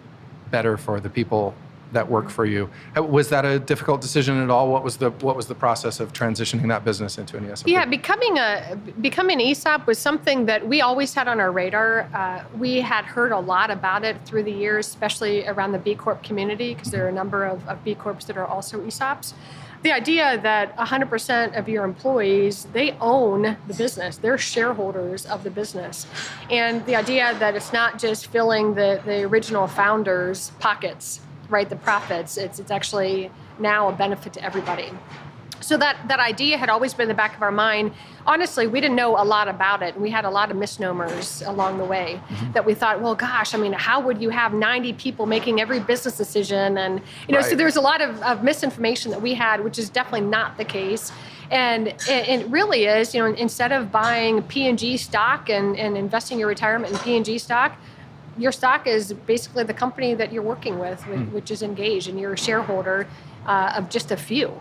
better for the people that work for you. Was that a difficult decision at all? What was the process of transitioning that business into an ESOP? Yeah, becoming an ESOP was something that we always had on our radar. We had heard a lot about it through the years, especially around the B Corp community, because there are a number of B Corps that are also ESOPs. The idea that 100% of your employees, they own the business. They're shareholders of the business. And the idea that it's not just filling the original founders' pockets, right, the profits, it's actually now a benefit to everybody. So that idea had always been in the back of our mind. Honestly, we didn't know a lot about it. We had a lot of misnomers along the way that we thought, well, gosh, I mean, how would you have 90 people making every business decision? And, so there's a lot of misinformation that we had, which is definitely not the case. And it really is, instead of buying P&G stock and investing your retirement in P&G stock, your stock is basically the company that you're working with, which is Ingage, and you're a shareholder of just a few,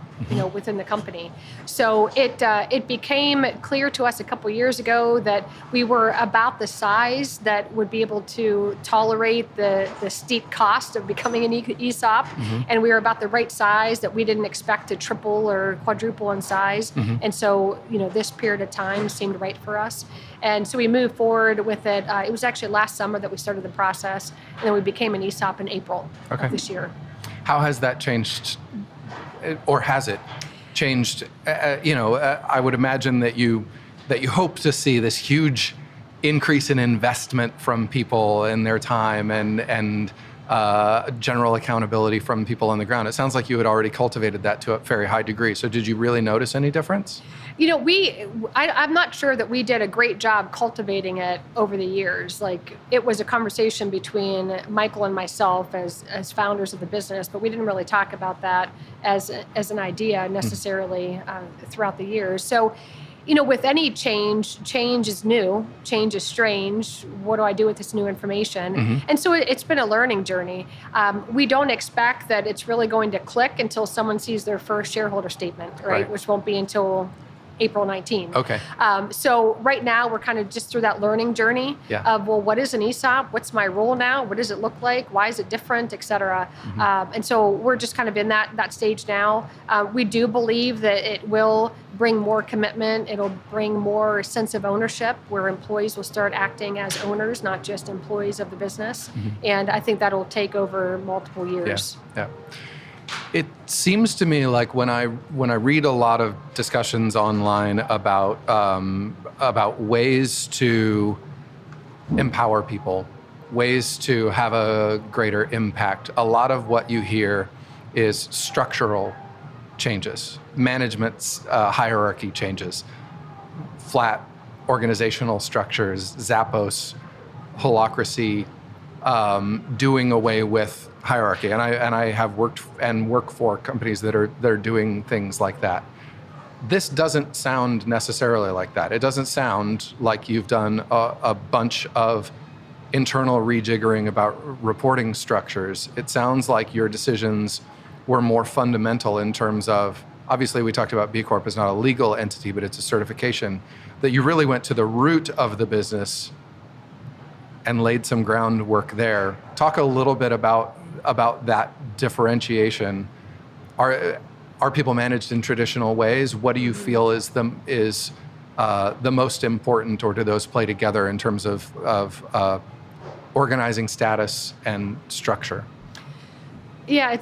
within the company. So it became clear to us a couple years ago that we were about the size that would be able to tolerate the steep cost of becoming an ESOP, and we were about the right size that we didn't expect to triple or quadruple in size. And so, this period of time seemed right for us. And so we moved forward with it. It was actually last summer that we started the process, and then we became an ESOP in April of this year. How has that changed, or has it changed? I would imagine that you hope to see this huge increase in investment from people and their time and general accountability from people on the ground. It sounds like you had already cultivated that to a very high degree. So did you really notice any difference? I'm not sure that we did a great job cultivating it over the years. Like, it was a conversation between Michael and myself as founders of the business, but we didn't really talk about that as an idea necessarily throughout the years. So, with any change is new, change is strange. What do I do with this new information? And so it's been a learning journey. We don't expect that it's really going to click until someone sees their first shareholder statement, right? Which won't be until April 19th. Okay. So right now we're kind of just through that learning journey of, well, what is an ESOP? What's my role now? What does it look like? Why is it different, et cetera? And so we're just kind of in that stage now. We do believe that it will bring more commitment. It'll bring more sense of ownership, where employees will start acting as owners, not just employees of the business. And I think that'll take over multiple years. Yeah. It seems to me like when I read a lot of discussions online about ways to empower people, ways to have a greater impact, a lot of what you hear is structural changes, management's hierarchy changes, flat organizational structures, Zappos, holacracy, doing away with hierarchy, and I have worked and work for companies that are doing things like that. This doesn't sound necessarily like that. It doesn't sound like you've done a bunch of internal rejiggering about reporting structures, it sounds like your decisions were more fundamental in terms of, obviously we talked about B-Corp is not a legal entity, but it's a certification, that you really went to the root of the business and laid some groundwork there. Talk a little bit about that differentiation. Are people managed in traditional ways? What do you feel is the most important, or do those play together in terms of organizing status and structure? Yeah,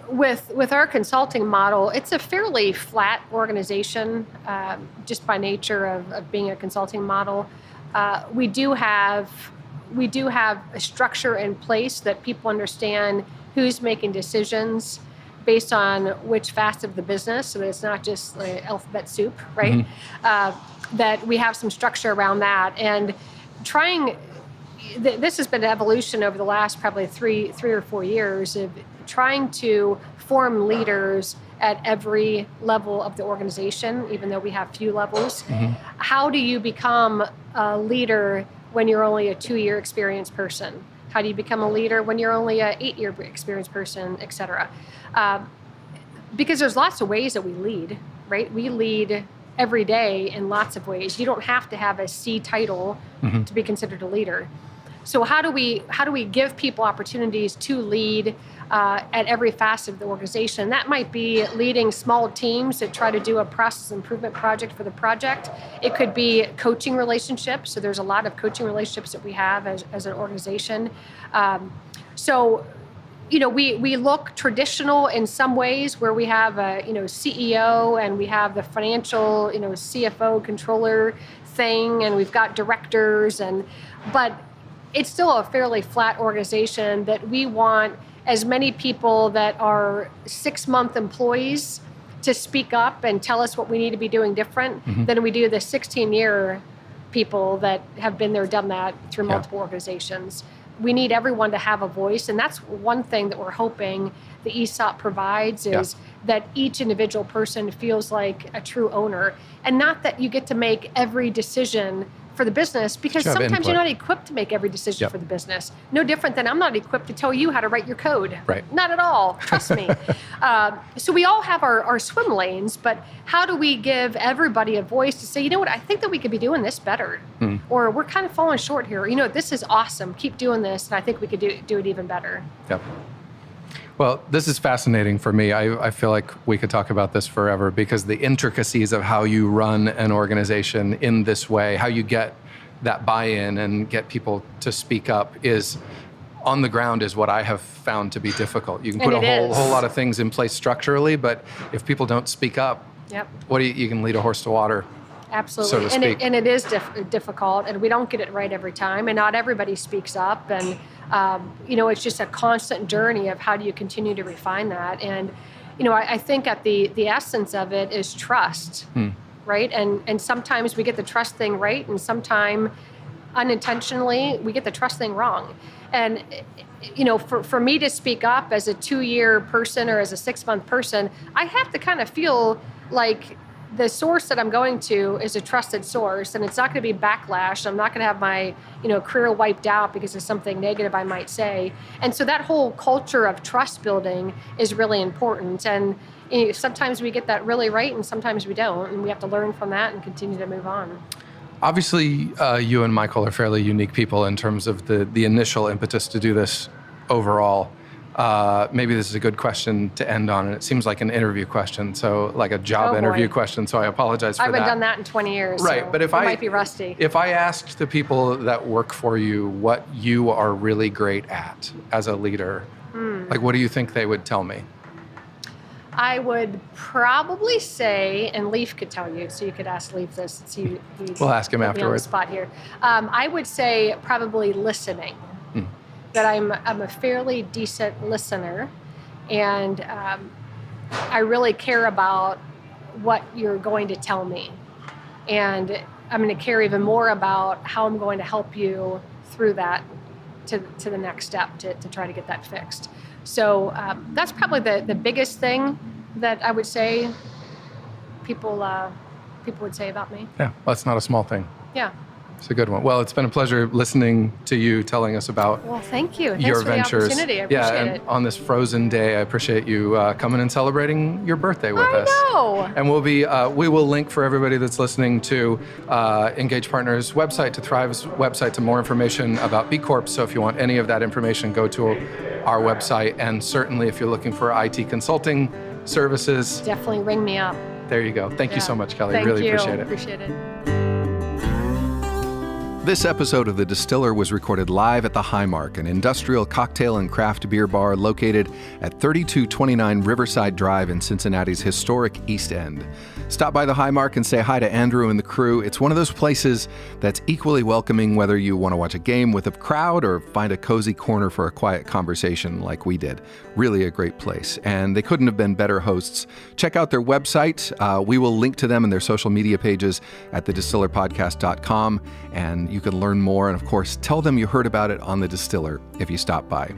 with our consulting model, it's a fairly flat organization, just by nature of being a consulting model. We do have a structure in place that people understand who's making decisions based on which facet of the business, so that it's not just like alphabet soup, right? Mm-hmm. That we have some structure around that, and this has been an evolution over the last probably three or 4 years of trying to form leaders at every level of the organization, even though we have few levels. Mm-hmm. How do you become a leader when you're only a 2-year experienced person? How do you become a leader when you're only an 8-year experienced person, et cetera? Because there's lots of ways that we lead, right? We lead every day in lots of ways. You don't have to have a C title mm-hmm. to be considered a leader. So how do we give people opportunities to lead at every facet of the organization? That might be leading small teams that try to do a process improvement project for the project. It could be coaching relationships. So there's a lot of coaching relationships that we have as an organization. We look traditional in some ways, where we have a CEO and we have the financial CFO controller thing, and we've got directors, but it's still a fairly flat organization that we want as many people that are 6-month employees to speak up and tell us what we need to be doing different mm-hmm. than we do the 16-year people that have been there, done that through multiple organizations. We need everyone to have a voice, and that's one thing that we're hoping the ESOP provides is that each individual person feels like a true owner, and not that you get to make every decision for the business, because sometimes you're not equipped to make every decision for the business. No different than I'm not equipped to tell you how to write your code. Right. Not at all. Trust me. So we all have our swim lanes, but how do we give everybody a voice to say, you know what, I think that we could be doing this better. Or we're kind of falling short here. This is awesome. Keep doing this, and I think we could do it even better. Yep. Well, this is fascinating for me. I feel like we could talk about this forever, because the intricacies of how you run an organization in this way, how you get that buy-in and get people to speak up is, on the ground, is what I have found to be difficult. You can put a whole lot of things in place structurally, but if people don't speak up, you can lead a horse to water. Absolutely, so to speak. And it is difficult, and we don't get it right every time, and not everybody speaks up, and it's just a constant journey of how do you continue to refine that. And I think at the essence of it is trust, right? And sometimes we get the trust thing right, and sometimes unintentionally we get the trust thing wrong. And for me to speak up as a 2-year person or as a 6-month person, I have to kind of feel like the source that I'm going to is a trusted source, and it's not going to be backlash. I'm not going to have my, career wiped out because of something negative I might say. And so that whole culture of trust building is really important. And sometimes we get that really right, and sometimes we don't, and we have to learn from that and continue to move on. Obviously, you and Michael are fairly unique people in terms of the initial impetus to do this overall. Maybe this is a good question to end on, and it seems like an interview question, so like a job interview question, so I apologize for that. I haven't done that in 20 years, right, so but if I might be rusty. If I asked the people that work for you what you are really great at as a leader, like what do you think they would tell me? I would probably say, and Leif could tell you, so you could ask Leif this. We'll ask him afterwards. On the spot here. I would say probably listening. That I'm a fairly decent listener, and I really care about what you're going to tell me. And I'm going to care even more about how I'm going to help you through that to the next step to try to get that fixed. So that's probably the biggest thing that I would say people would say about me. Yeah, well, that's not a small thing. Yeah. It's a good one. Well, it's been a pleasure listening to you telling us about Well, thank you. Thanks your for ventures. the opportunity. I appreciate and it. on this frozen day, I appreciate you coming and celebrating your birthday with us. I know. And we will link for everybody that's listening to Ingage Partners' website, to Thrive's website, to more information about B-Corp. So if you want any of that information, go to our website. And certainly if you're looking for IT consulting services, Definitely ring me up. there you go. Thank you so much, Kelly. Thank Really you. appreciate it. Appreciate it. This episode of The Distiller was recorded live at the Highmark, an industrial cocktail and craft beer bar located at 3229 Riverside Drive in Cincinnati's historic East End. Stop by the Highmark and say hi to Andrew and the crew. It's one of those places that's equally welcoming whether you want to watch a game with a crowd or find a cozy corner for a quiet conversation like we did. Really a great place. And they couldn't have been better hosts. Check out their website. We will link to them and their social media pages at thedistillerpodcast.com. And you can learn more. And of course, tell them you heard about it on The Distiller if you stop by.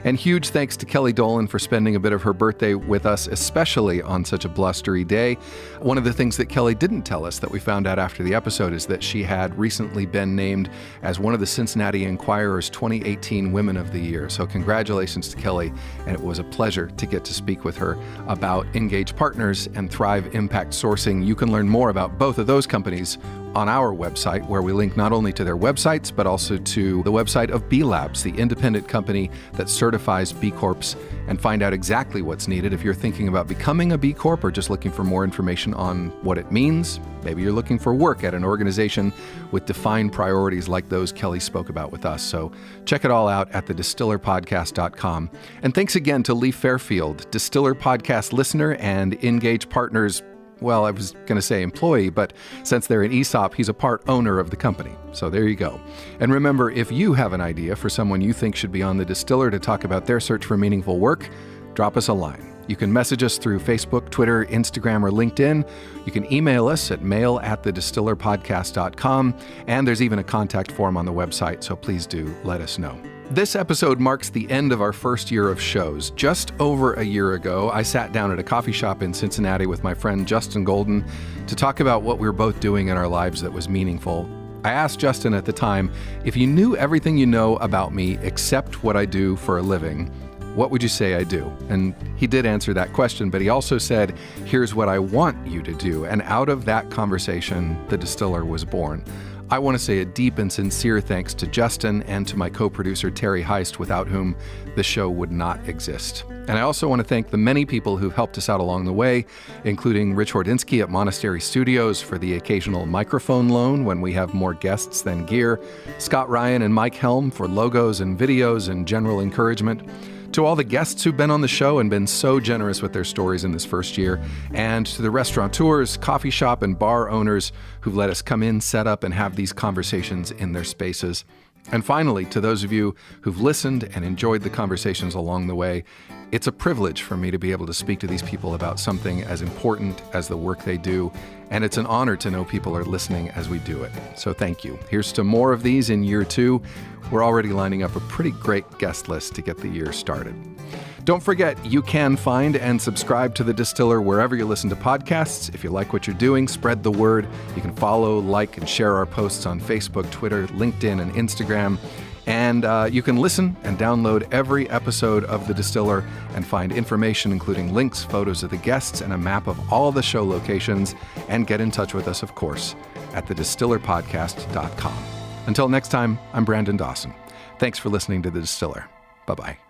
And huge thanks to Kelly Dolan for spending a bit of her birthday with us, especially on such a blustery day. One of the things that Kelly didn't tell us that we found out after the episode is that she had recently been named as one of the Cincinnati Enquirer's 2018 Women of the Year. So congratulations to Kelly. And it was a pleasure to get to speak with her about Ingage Partners and Thrive Impact Sourcing. You can learn more about both of those companies on our website, where we link not only to their websites, but also to the website of B Labs, the independent company that certifies B Corps, and find out exactly what's needed if you're thinking about becoming a B Corp or just looking for more information on what it means. Maybe you're looking for work at an organization with defined priorities like those Kelly spoke about with us. So check it all out at thedistillerpodcast.com. And thanks again to Lee Fairfield, Distiller Podcast listener and Ingage Partners, well, I was going to say employee, but since they're an ESOP, he's a part owner of the company. So there you go. And remember, if you have an idea for someone you think should be on The Distiller to talk about their search for meaningful work, drop us a line. You can message us through Facebook, Twitter, Instagram, or LinkedIn. You can email us at mail@thedistillerpodcast.com. And there's even a contact form on the website, so please do let us know. This episode marks the end of our first year of shows. Just over a year ago, I sat down at a coffee shop in Cincinnati with my friend Justin Golden to talk about what we were both doing in our lives that was meaningful. I asked Justin at the time, if you knew everything you know about me except what I do for a living, what would you say I do? And he did answer that question, but he also said, here's what I want you to do. And out of that conversation, The Distiller was born. I want to say a deep and sincere thanks to Justin and to my co-producer Terry Heist, without whom the show would not exist. And I also want to thank the many people who've helped us out along the way, including Rich Hordinsky at Monastery Studios for the occasional microphone loan when we have more guests than gear, Scott Ryan and Mike Helm for logos and videos and general encouragement, to all the guests who've been on the show and been so generous with their stories in this first year, and to the restaurateurs, coffee shop, and bar owners who've let us come in, set up, and have these conversations in their spaces. And finally, to those of you who've listened and enjoyed the conversations along the way, it's a privilege for me to be able to speak to these people about something as important as the work they do, and it's an honor to know people are listening as we do it. So thank you. Here's to more of these in year 2. We're already lining up a pretty great guest list to get the year started. Don't forget, you can find and subscribe to The Distiller wherever you listen to podcasts. If you like what you're doing, spread the word. You can follow, like, and share our posts on Facebook, Twitter, LinkedIn, and Instagram. And you can listen and download every episode of The Distiller and find information including links, photos of the guests, and a map of all the show locations. And get in touch with us, of course, at thedistillerpodcast.com. Until next time, I'm Brandon Dawson. Thanks for listening to The Distiller. Bye-bye.